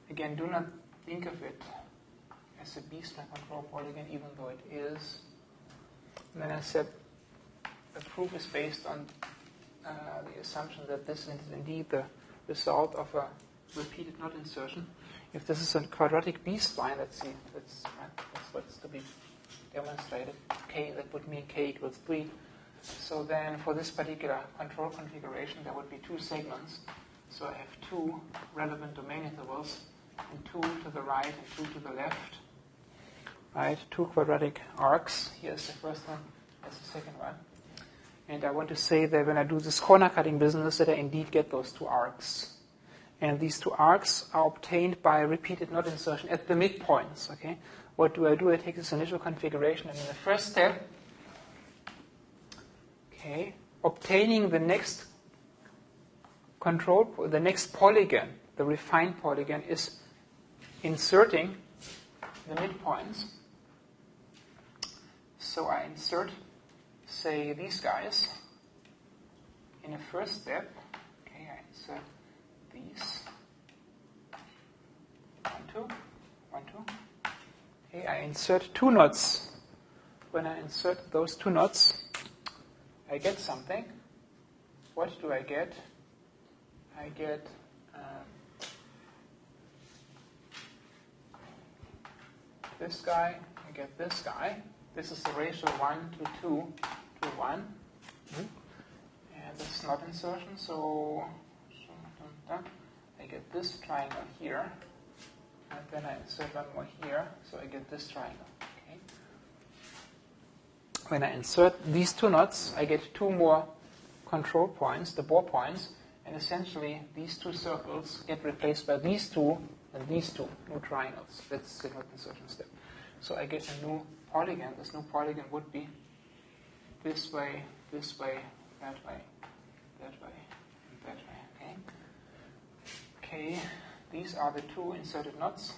Again, do not think of it as a B-spline control polygon, even though it is. And then I said the proof is based on the assumption that this is indeed the result of a repeated knot insertion. If this is a quadratic B-spline, let's see, that's what's to be demonstrated. K, that would mean K equals 3. So then for this particular control configuration, there would be two segments. So I have two relevant domain intervals, and two to the right and two to the left. Right, two quadratic arcs. Here's the first one, that's the second one. And I want to say that when I do this corner cutting business, that I indeed get those two arcs. And these two arcs are obtained by repeated knot insertion at the midpoints. Okay, what do? I take this initial configuration, and in the first step, okay, obtaining the next the next polygon, the refined polygon, is inserting the midpoints. So I insert, say, these guys in a first step. Okay, I insert these. 1, 2. Okay, I insert two knots. When I insert those two knots, I get something. What do I get? I get this guy, I get this guy. This is the ratio 1 to 2 to 1. And this is not insertion, so I get this triangle here. And then I insert one more here, so I get this triangle. Okay. When I insert these two knots, I get two more control points, the bore points, and essentially these two circles get replaced by these two and these two new triangles. That's the knot insertion step. So I get a new polygon. This new polygon would be this way, that way, and that way. Okay. Okay. These are the two inserted knots.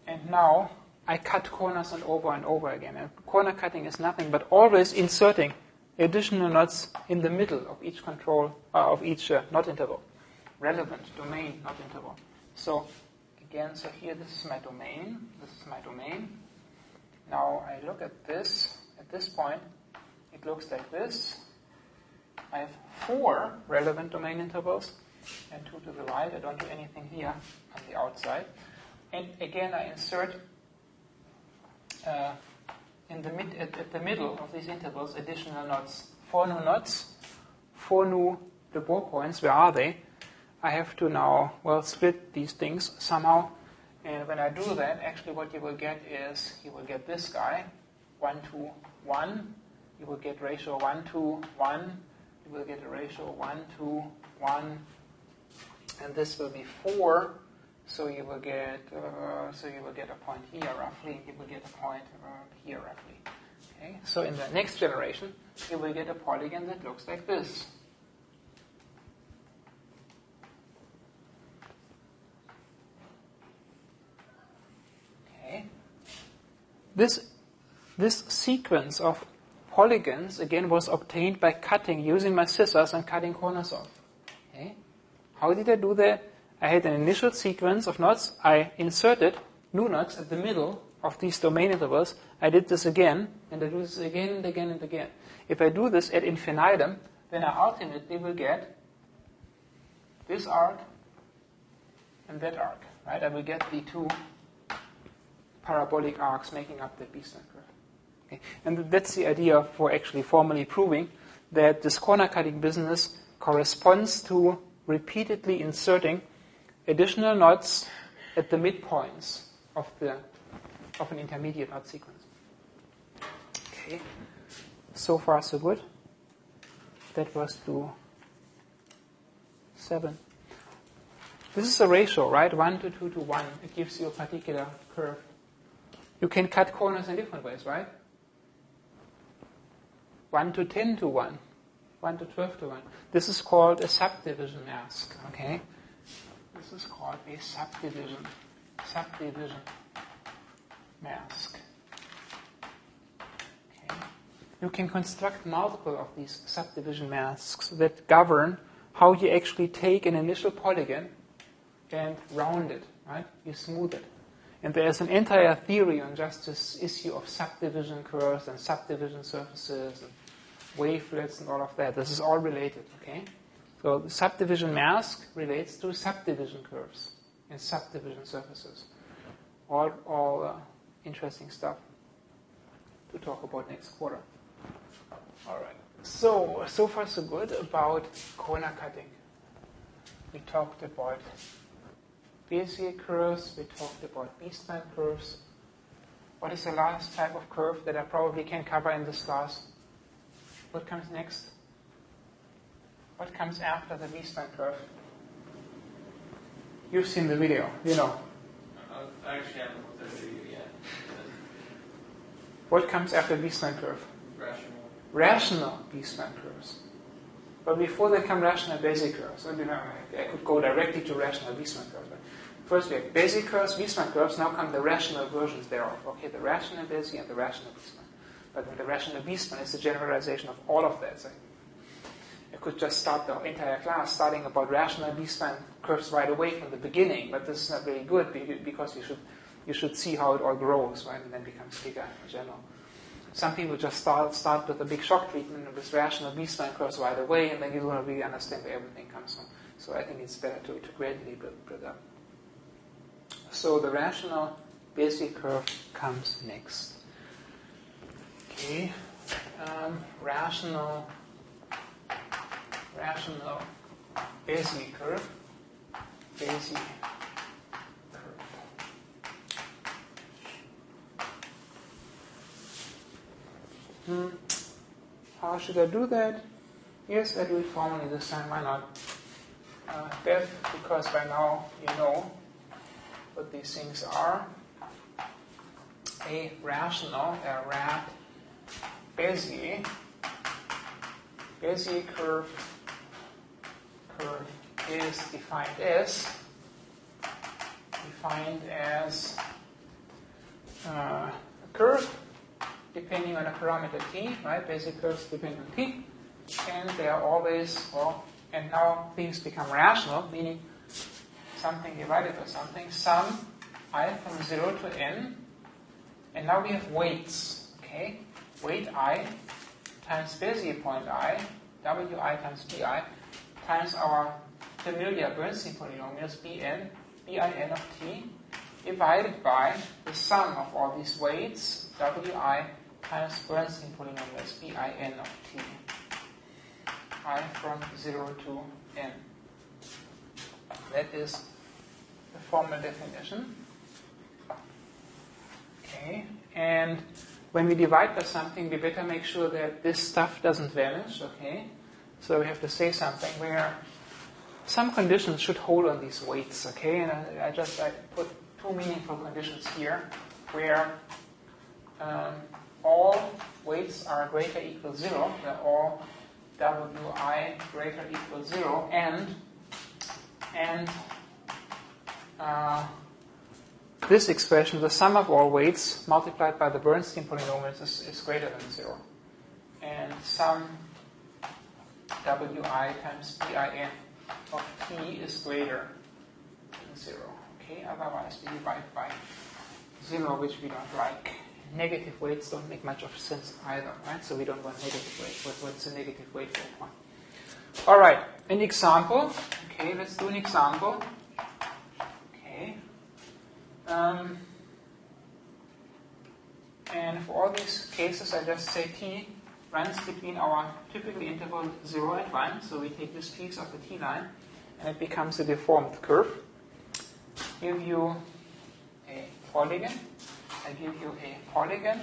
And now I cut corners and over again. And corner cutting is nothing but always inserting additional knots in the middle of each control, of each knot interval, relevant domain knot interval. So again, so here this is my domain. Now I look at this. At this point, it looks like this. I have 4 relevant domain intervals and 2 to the right. I don't do anything here on the outside. And again, I insert at the middle of these intervals additional knots. 4 new knots, 4 new de Boer points. Where are they? I have to now, split these things somehow. And when I do that, actually what you will get is, you will get this guy, 1, 2, 1, you will get ratio 1 to 1. You will get a ratio 1 to 1. And this will be 4. So you will get a point here roughly. You will get a point here roughly. Okay. So in the next generation, you will get a polygon that looks like this. Okay. This sequence of polygons again was obtained by cutting, using my scissors and cutting corners off. Okay. How did I do that? I had an initial sequence of knots. I inserted new knots at the middle of these domain intervals. I did this again, and I do this again and again and again. If I do this ad infinitum, then I ultimately will get this arc and that arc. Right? I will get the two parabolic arcs making up the B-spline curve. Okay. And that's the idea for actually formally proving that this corner cutting business corresponds to repeatedly inserting additional knots at the midpoints of an intermediate knot sequence. Okay, so far so good. That was to 7. This is a ratio, right? 1 to 2 to 1. It gives you a particular curve. You can cut corners in different ways, right? 1 to 10 to 1. 1 to 12 to 1. This is called a subdivision mask, okay? This is called a subdivision mask. Okay. You can construct multiple of these subdivision masks that govern how you actually take an initial polygon and round it, right? You smooth it. And there's an entire theory on just this issue of subdivision curves and subdivision surfaces and wavelets and all of that. This is all related, okay? So the subdivision mask relates to subdivision curves and subdivision surfaces. All interesting stuff to talk about next quarter. All right. So far so good about corner cutting. We talked about Bezier curves. We talked about B-spline curves. What is the last type of curve that I probably can cover in this class? What comes next? What comes after the B-spline curve? You've seen the video, you know. I actually haven't looked at the video yet. What comes after B-spline curve? Rational B-spline curves. But before they come rational Bezier curves, I could go directly to rational B-spline curves. But first we have Bezier curves, B-spline curves, now come the rational versions thereof. Okay, the rational Bezier and the rational B-spline. But the rational B-spline is the generalization of all of that. So I could just start the entire class starting about rational B-spline curves right away from the beginning, but this is not very good because you should see how it all grows, right, and then becomes bigger in general. Some people just start with a big shock treatment with rational B-spline curves right away, and then you don't really understand where everything comes from. So I think it's better to gradually build up. So the rational Bezier curve comes next. Okay, rational Bezier curve. How should I do that? Yes, I do it formally this time. Why not? Because by now you know what these things are. A rational, a rad Bezier curve is defined as a curve depending on a parameter t, right? Bezier curves depend on t, and they are always, and now things become rational, meaning something divided by something, sum I from 0 to n, and now we have weights, okay? Weight I times Bezier point I, wi times bi, times our familiar Bernstein polynomials bin of t, divided by the sum of all these weights, wi times Bernstein polynomials bin of t, I from 0 to n. That is the formal definition. Okay, and when we divide by something, we better make sure that this stuff doesn't vanish, okay? So we have to say something where some conditions should hold on these weights, okay? And I put two meaningful conditions here, where all weights are greater or equal 0, where all Wi greater or equal 0, and this expression, the sum of all weights multiplied by the Bernstein polynomials is greater than 0. And sum Wi times bin of t is greater than 0. Okay, otherwise we divide by 0, which we don't like. Negative weights don't make much of sense either, right? So we don't want negative weight. What's a negative weight for a point? All right, an example. Okay, let's do an example. Okay. And for all these cases, I just say t runs between our typical interval 0 and 1. So we take this piece of the t line, and it becomes a deformed curve. Give you a polygon. I give you a polygon,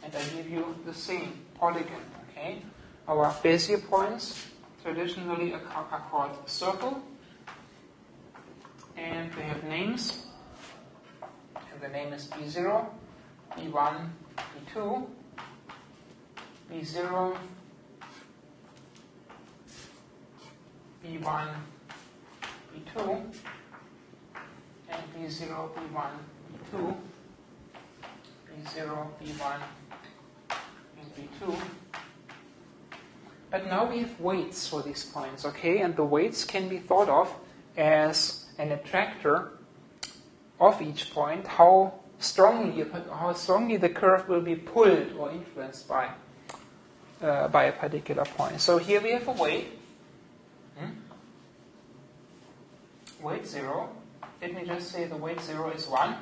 and I give you the same polygon. Okay. Our Bezier points traditionally are called circle, and they have names. And the name is B0, B1, B2, B0, B1, B2, and B0, B1, B2, B0, B1, and B2. But now we have weights for these points, okay? And the weights can be thought of as an attractor of each point, how strongly the curve will be pulled or influenced by a particular point. So here we have a weight. Weight 0. Let me just say the weight 0 is 1.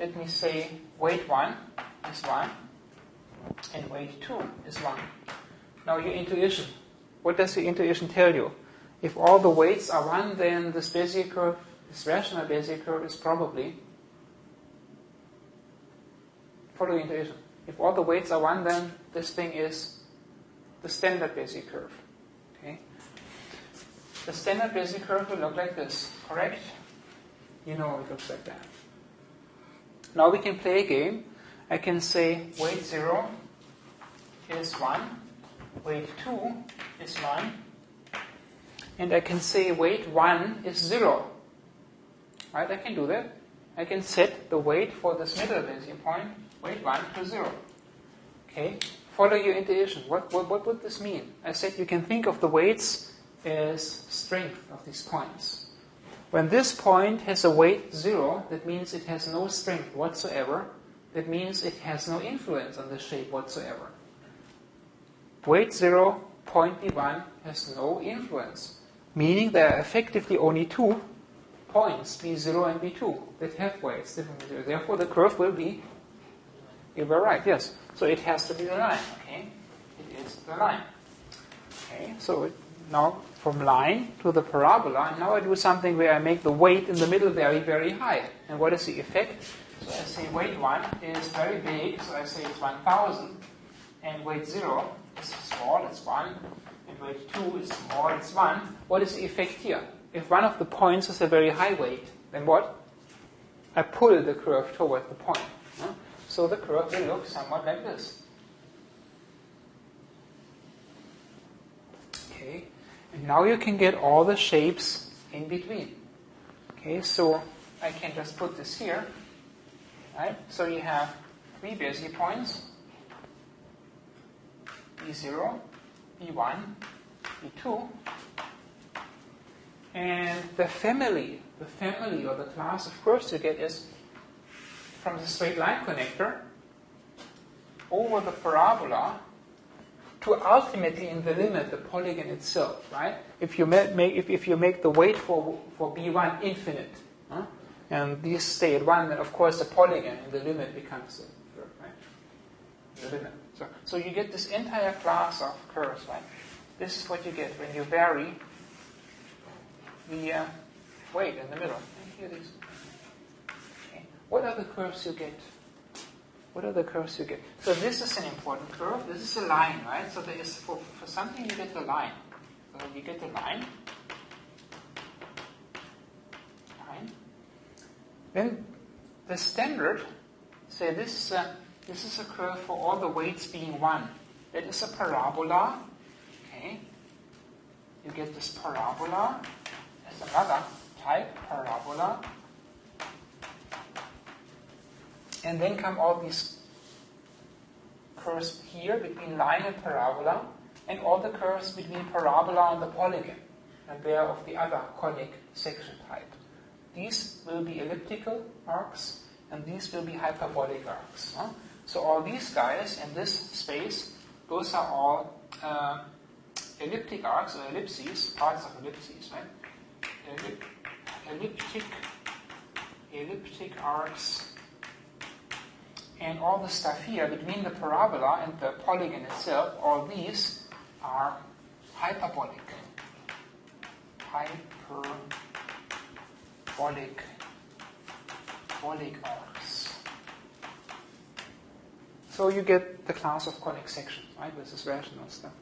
Let me say weight 1 is 1. And weight 2 is 1. Now your intuition. What does your intuition tell you? If all the weights are 1, then this Bezier curve, this rational Bezier curve is probably, follow your intuition. If all the weights are 1, then this thing is the standard Bezier curve. Okay? The standard Bezier curve will look like this, correct? You know it looks like that. Now we can play a game. I can say weight 0 is 1, weight 2 is 1, and I can say weight 1 is 0. Right? I can do that. I can set the weight for this middle Bezier point, weight 1 to 0. Okay? Follow your intuition. What would this mean? I said you can think of the weights as strength of these points. When this point has a weight 0, that means it has no strength whatsoever. That means it has no influence on the shape whatsoever. Weight 0, point B1 has no influence. Meaning there are effectively only two points, B0 and B2, that have weights. Therefore the curve will be, you were right, yes. So it has to be the line, okay? It is the line. Okay, so now from line to the parabola, and now I do something where I make the weight in the middle very, very high. And what is the effect? So I say weight 1 is very big, so I say it's 1,000. And weight 0 is small, it's 1. And weight 2 is small, it's 1. What is the effect here? If one of the points has a very high weight, then what? I pull the curve toward the point. So the curve will look somewhat like this. Okay, and now you can get all the shapes in between. Okay, so I can just put this here. Right? So you have 3 Bezier points. B0, B1, B2. And the family or the class of curves you get is from the straight line connector over the parabola to ultimately, in the limit, the polygon itself, right? If you make the weight for B1 infinite, and these stay at 1, then of course the polygon in the limit becomes a curve, right? The limit. So you get this entire class of curves, right? This is what you get when you vary the weight in the middle. And here these. Okay. What are the curves you get What are the curves you get? So this is an important curve. This is a line, right? So there is, for something you get the line. So you get the line. Then the standard, say this is a curve for all the weights being 1. That is a parabola. Okay. You get this parabola. There's another type, parabola. And then come all these curves here between line and parabola, and all the curves between parabola and the polygon, and they are of the other conic section type. These will be elliptical arcs, and these will be hyperbolic arcs. Huh? So all these guys in this space, those are all elliptic arcs or ellipses, parts of ellipses, right? Elliptic arcs. And all the stuff here between the parabola and the polygon itself, all these are hyperbolic. Hyperbolic arcs. So you get the class of conic sections, right? This is rational stuff.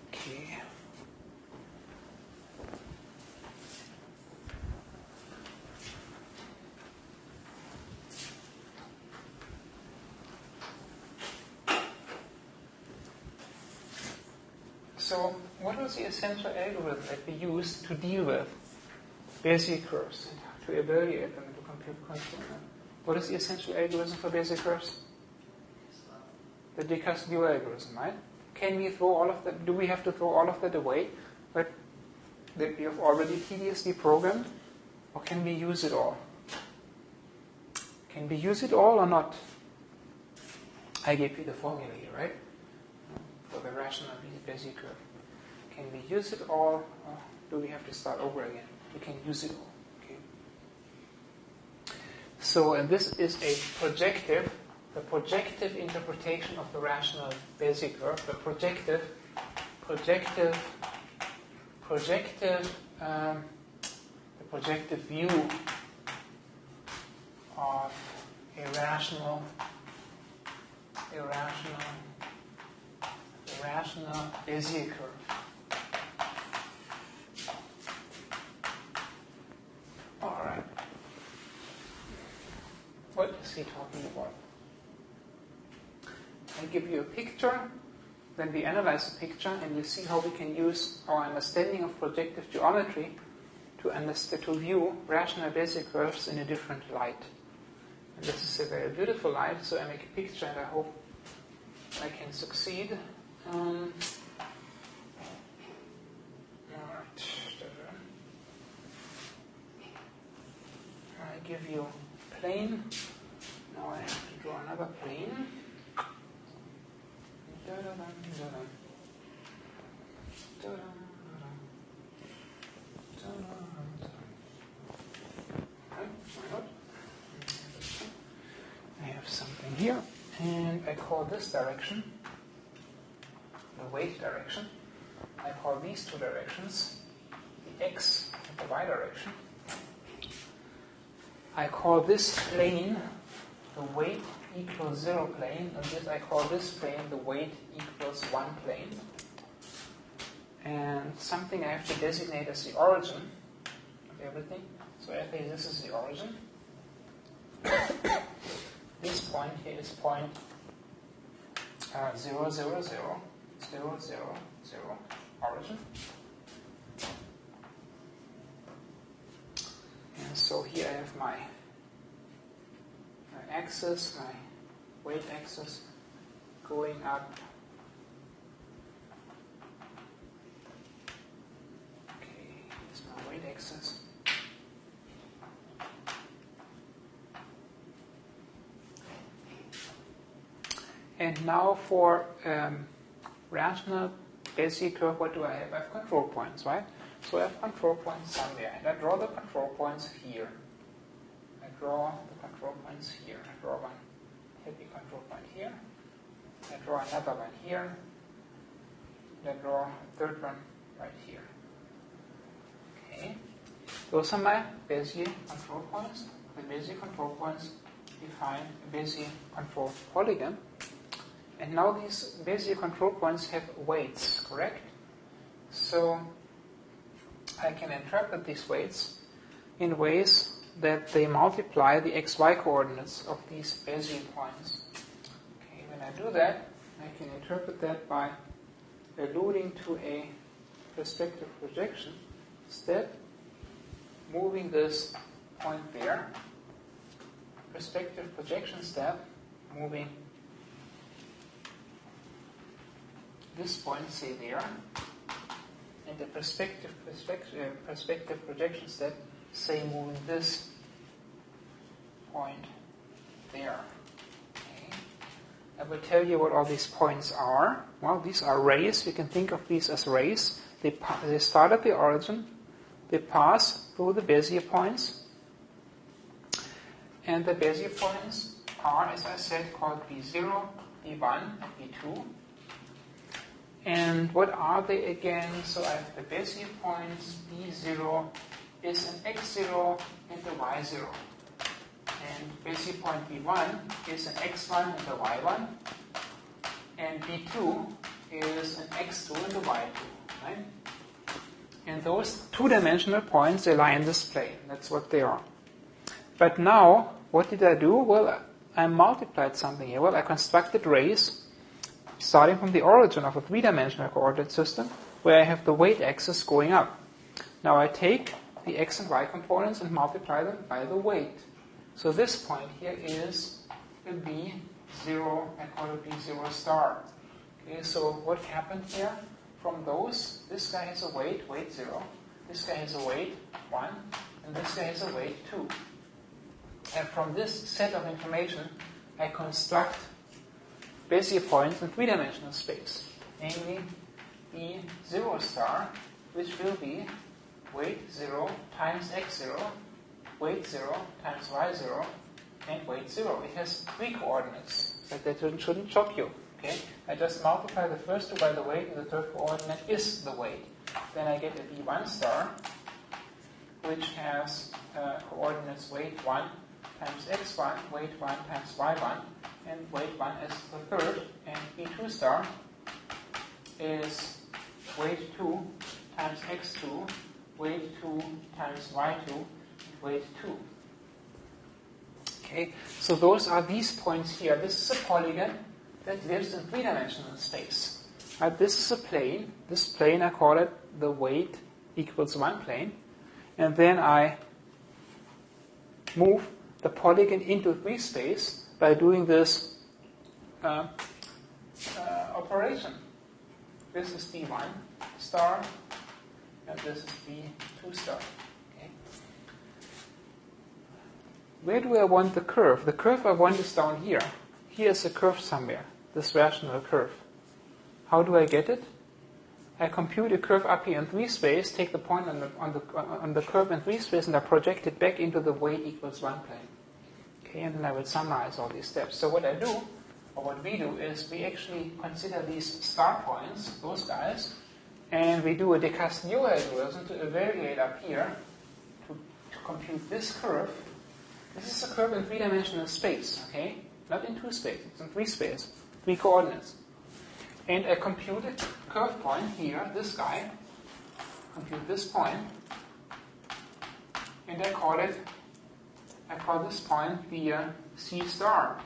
Okay. So, what was the essential algorithm that we used to deal with Bezier curves, to evaluate them, and to compute control? What is the essential algorithm for Bezier curves? The Descartes-Lie algorithm, right? Can we throw all of that? Do we have to throw all of that away, but that we have already tediously programmed, or can we use it all? Can we use it all or not? I gave you the formula here, right? For the rational Bezier curve. Can we use it all, or do we have to start over again? We can use it all. Okay. So, and this is a the projective interpretation of the rational Bezier curve. The projective view of a rational Bezier curve. All right. What is he talking about? I give you a picture, then we analyze the picture, and we see how we can use our understanding of projective geometry to view rational Bezier curves in a different light. And this is a very beautiful light, so I make a picture, and I hope I can succeed. I give you a plane. Now I have to draw another plane. I have something here, and I call this direction the weight direction. I call these two directions the x and the y direction. I call this plane the weight equals 0 plane, and this I call this plane the weight equals 1 plane. And something I have to designate as the origin of everything. So I think this is the origin. This point here is point 0, 0, 0, 0, 0, 0, origin. And so here I have my axis, my weight axis going up. Okay, here's my weight axis. And now for rational Bezier curve, what do I have? I have control points, right? So I have control points somewhere, and I draw the control points here. I draw the control points here. I draw one happy control point here. I draw another one here. And I draw a third one right here. Okay. Those are my Bezier control points. the Bezier control points define a Bezier control polygon. And now these Bezier control points have weights, correct? So I can interpret these weights in ways that they multiply the xy coordinates of these Bezier points. Okay, when I do that, I can interpret that by alluding to a perspective projection step, moving this point there, perspective projection step, moving this point, say there, and the perspective projection step, say moving this point there. Okay. I will tell you what all these points are. Well, these are rays. You can think of these as rays. They start at the origin. They pass through the Bezier points. And the Bezier points are, as I said, called B0, B1, and B2. And what are they again? So I have the Bezier points. B0 is an x0 and a y0. And Bezier point B1 is an x1 and a y1. And B2 is an x2 and a y2. Right? And those two-dimensional points, they lie in this plane. That's what they are. But now, what did I do? Well, I multiplied something here. Well, I constructed rays starting from the origin of a three-dimensional coordinate system where I have the weight axis going up. Now I take the x and y components and multiply them by the weight. So this point here is a B0, I call it B0 star. Okay, so what happened here? From those, this guy has a weight 0, this guy has a weight 1, and this guy has a weight 2. And from this set of information, I construct Bezier points in three-dimensional space, namely B0 star, which will be weight 0 times x0, weight 0 times y0, and weight 0. It has three coordinates, but that shouldn't shock you. Okay? I just multiply the first two by the weight, and the third coordinate is the weight. Then I get a B1 star, which has coordinates weight 1 times x1, weight 1 times y1, and weight 1 is the third, and B2 star is weight 2 times x2, weight 2 times y2, and weight 2. Okay, so those are these points here. This is a polygon that lives in three-dimensional space. This is a plane. This plane, I call it the weight equals 1 plane. And then I move the polygon into 3 space by doing this operation. This is B1 star, and this is B2 star. Okay. Where do I want the curve? The curve I want is down here. Here's a curve somewhere, this rational curve. How do I get it? I compute a curve up here in 3 space, take the point on the curve in 3 space, and I project it back into the weight equals 1 plane. Okay, and then I will summarize all these steps. So what I do, or what we do, is we actually consider these star points, those guys, and we do a de Castillo algorithm to evaluate up here to compute this curve. This is a curve in 3-dimensional space, okay? Not in 2 space, it's in 3 space, 3 coordinates. And I compute a curve point here, this guy, compute this point, and I call this point the C star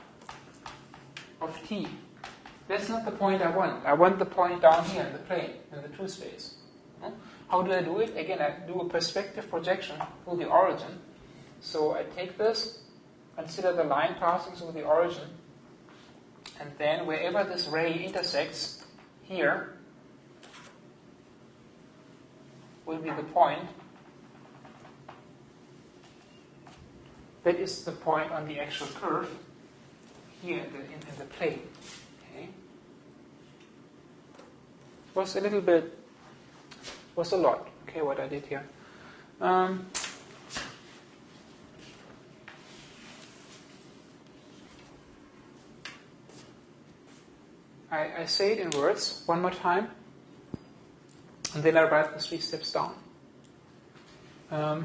of t. That's not the point I want. I want the point down here in the plane, in the 2 space. How do I do it? Again, I do a perspective projection through the origin. So I take this, consider the line passing through the origin, and then wherever this ray intersects here will be the point that is the point on the actual curve here in the plane. Okay. Was a lot. Okay, what I did here. I say it in words one more time, and then I write the 3 steps down. The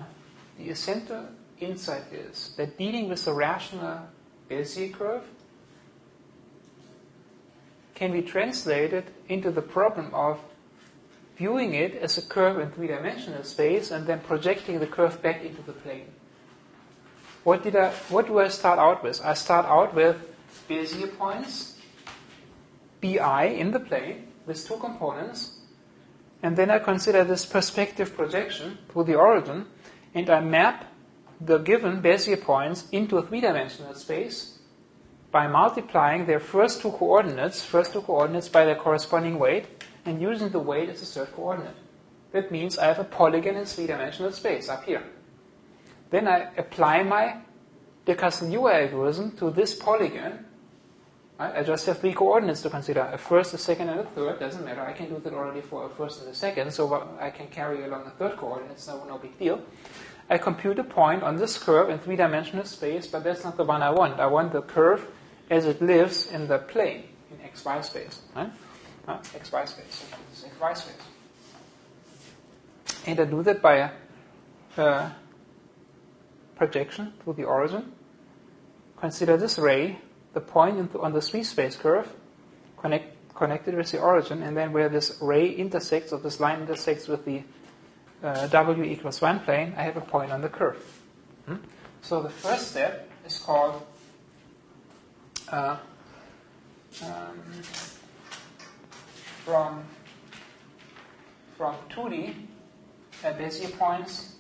insight is that dealing with the rational Bezier curve can be translated into the problem of viewing it as a curve in three-dimensional space and then projecting the curve back into the plane. What do I start out with? I start out with Bezier points, BI in the plane with two components, and then I consider this perspective projection to the origin, and I map the given Bezier points into a three-dimensional space by multiplying their first two coordinates by their corresponding weight, and using the weight as a third coordinate. That means I have a polygon in three-dimensional space up here. Then I apply my de Castelnau algorithm to this polygon. Right? I just have three coordinates to consider, a first, a second, and a third. Doesn't matter. I can do that already for a first and a second, so I can carry along a third coordinate. It's no big deal. I compute a point on this curve in three-dimensional space, but that's not the one I want. I want the curve as it lives in the plane, in xy space. Right? Xy space. So this is xy space. And I do that by a projection to the origin. Consider this ray, the point on the three-space curve, connected with the origin, and then where this ray intersects, or this line intersects with the w equals 1 plane, I have a point on the curve. So the first step is called from 2D Bezier points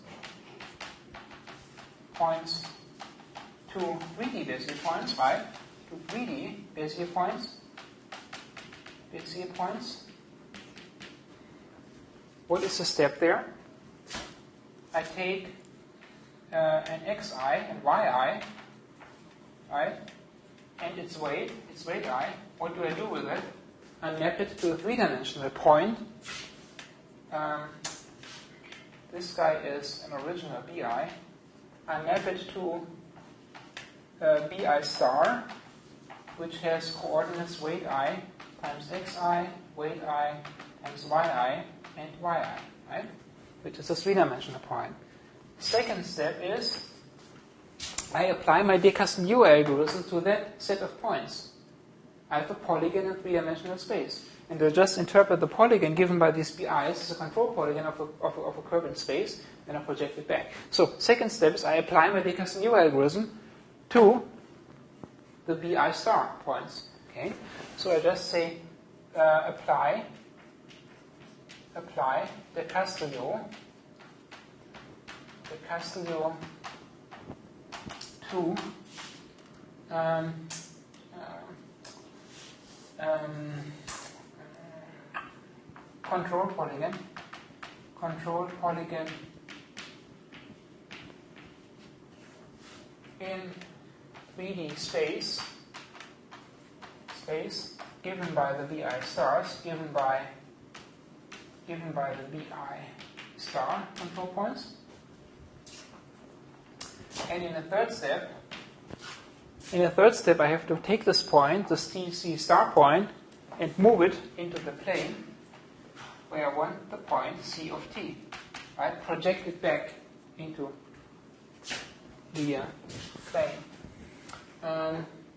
to 3D Bezier points, right? To 3D Bezier points. What is the step there? I take an xi and yi, right? And its weight I. What do I do with it? I map it to a three-dimensional point. This guy is an original bi. I map it to bi star, which has coordinates weight I times xi, weight I times yi, and yi, right? Which is a three-dimensional point. Second step is I apply my de Castelnau algorithm to that set of points. I have a polygon in three-dimensional space. And I just interpret the polygon given by these BIs as a control polygon of a curve in space, and I project it back. So second step is I apply my de Castelnau algorithm to the BI star points. Okay? So I just say apply de Castelnau to control polygon in 3D space given by the BI stars, given by the BI star control points. And in the third step, I have to take this point, the C star point, and move it into the plane where I want the point C of t. Right? Project it back into the plane.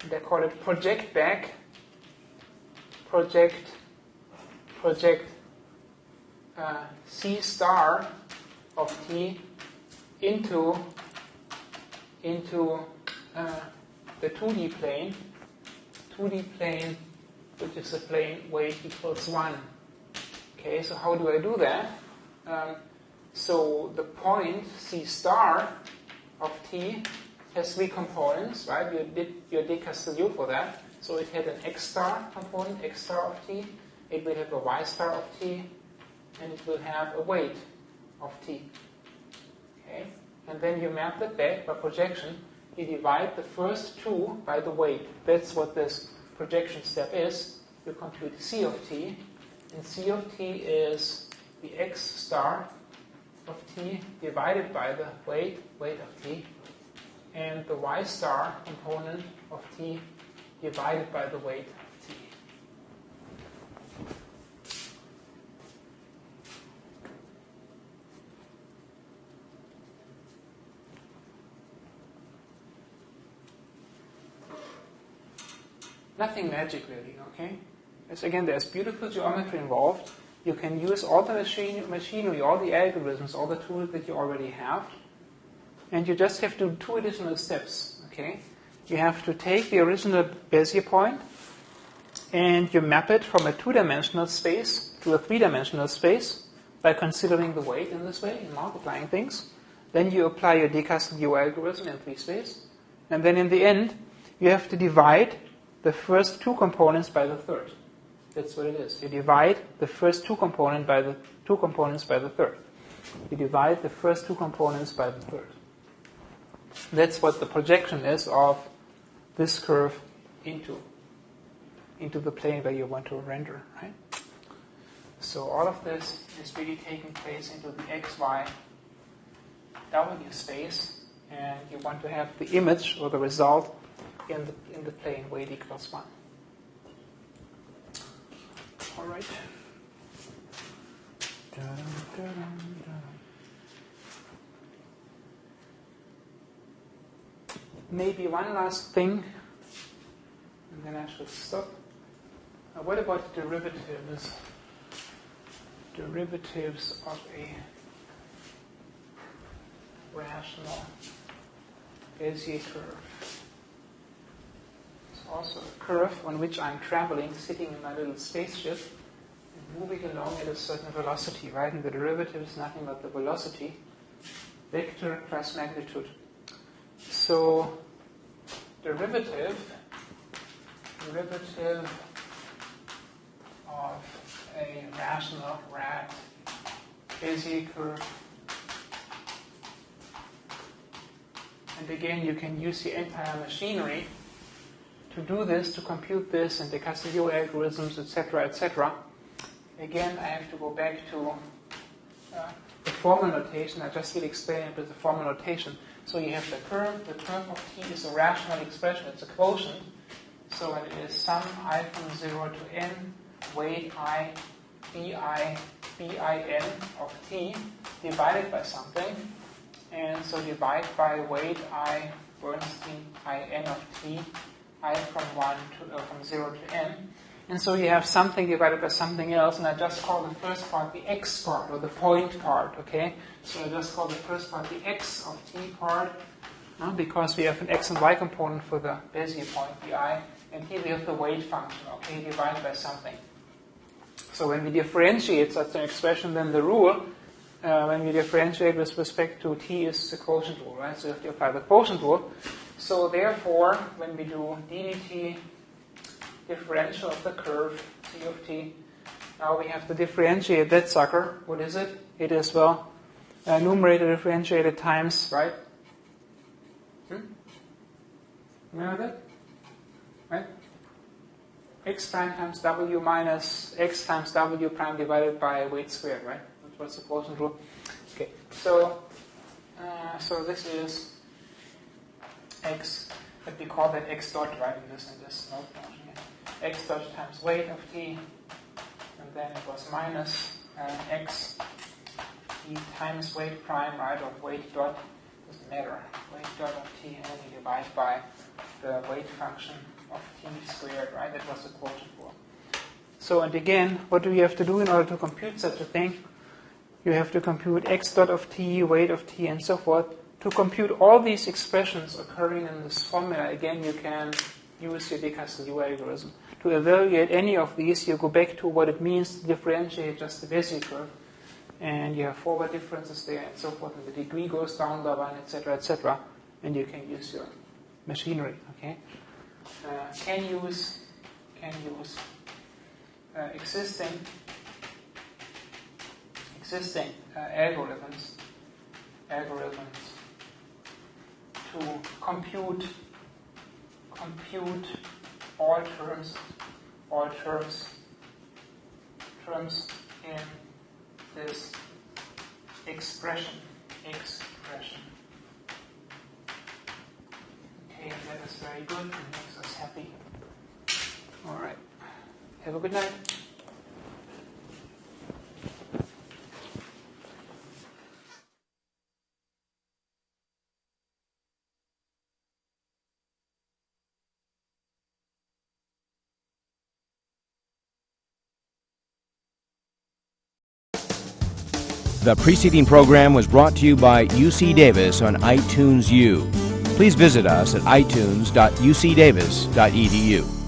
They call it project back, project C star of t into the 2D plane, which is a plane weight equals 1. Okay, so how do I do that? So the point C star of t has three components, right? You did your de Castelnau for that. So it had an x star component, x star of t. It will have a y star of t, and it will have a weight of t. Okay, and then you map that back by projection. You divide the first two by the weight. That's what this projection step is. You compute C of t, and C of t is the x star of t divided by the weight of t, and the y star component of t divided by the weight of t. Nothing magic really, okay? Again, there's beautiful geometry involved. You can use all the machinery, all the algorithms, all the tools that you already have. And you just have to do 2 additional steps, okay? You have to take the original Bezier point and you map it from a 2-dimensional space to a 3-dimensional space by considering the weight in this way and multiplying things. Then you apply your Decastre algorithm in 3 space. And then in the end, you have to divide the first 2 components by the third. That's what it is. You divide the first 2 components by the third. You divide the first 2 components by the third. That's what the projection is of this curve into the plane where you want to render, right? So all of this is really taking place into the x, y, w space, and you want to have the image or the result in the plane weight equals 1. All right. Maybe one last thing, and then I should stop. What about derivatives? Derivatives of a rational Bezier curve. It's also a curve on which I'm traveling, sitting in my little spaceship, and moving along at a certain velocity, right? And the derivative is nothing but the velocity, vector plus magnitude. So, derivative of a rational Bezier curve. And again, you can use the entire machinery to do this, to compute this, and the Castillo algorithms, etc., etc. Again, I have to go back to the formal notation. I just will explain it with the formal notation. So you have the curve of t is a rational expression, it's a quotient. So it is sum I from 0 to n, weight I, bin of t, divided by something. And so divide by weight I, Bernstein, in of t, I from 0 to n. And so you have something divided by something else, and I just call the first part the x part, or the point part, okay? So I just call the first part the x of t part, because we have an x and y component for the Bezier point, the I, and here we have the weight function, okay, divided by something. So when we differentiate such an expression, then the rule, when we differentiate with respect to t, is the quotient rule, right? So you have to apply the quotient rule. So therefore, when we do ddt differential of the curve, c of t, now we have to differentiate that sucker. What is it? It is, well, numerator differentiated times, right? Remember that? Right? X prime times w minus x times w prime divided by weight squared, right? That was the quotient rule. Okay, so this is x, but we call that x dot, right, in this note function here. X dot times weight of t, and then it was minus x t times weight prime, right, of weight dot, doesn't matter, weight dot of t, and then you divide by the weight function of t squared, right? That was the quotient rule. So, and again, what do you have to do in order to compute such a thing? You have to compute x dot of t, weight of t, and so forth. To compute all these expressions occurring in this formula, again, you can use your Decastre algorithm. To evaluate any of these, you go back to what it means to differentiate just the Bezier curve. And you have forward differences there and so forth, and the degree goes down by 1, etc., etc. And you can use your machinery, okay? Can use existing algorithms to compute all terms in this expression. Okay, and that is very good and makes us happy. All right. Have a good night. The preceding program was brought to you by UC Davis on iTunes U. Please visit us at itunes.ucdavis.edu.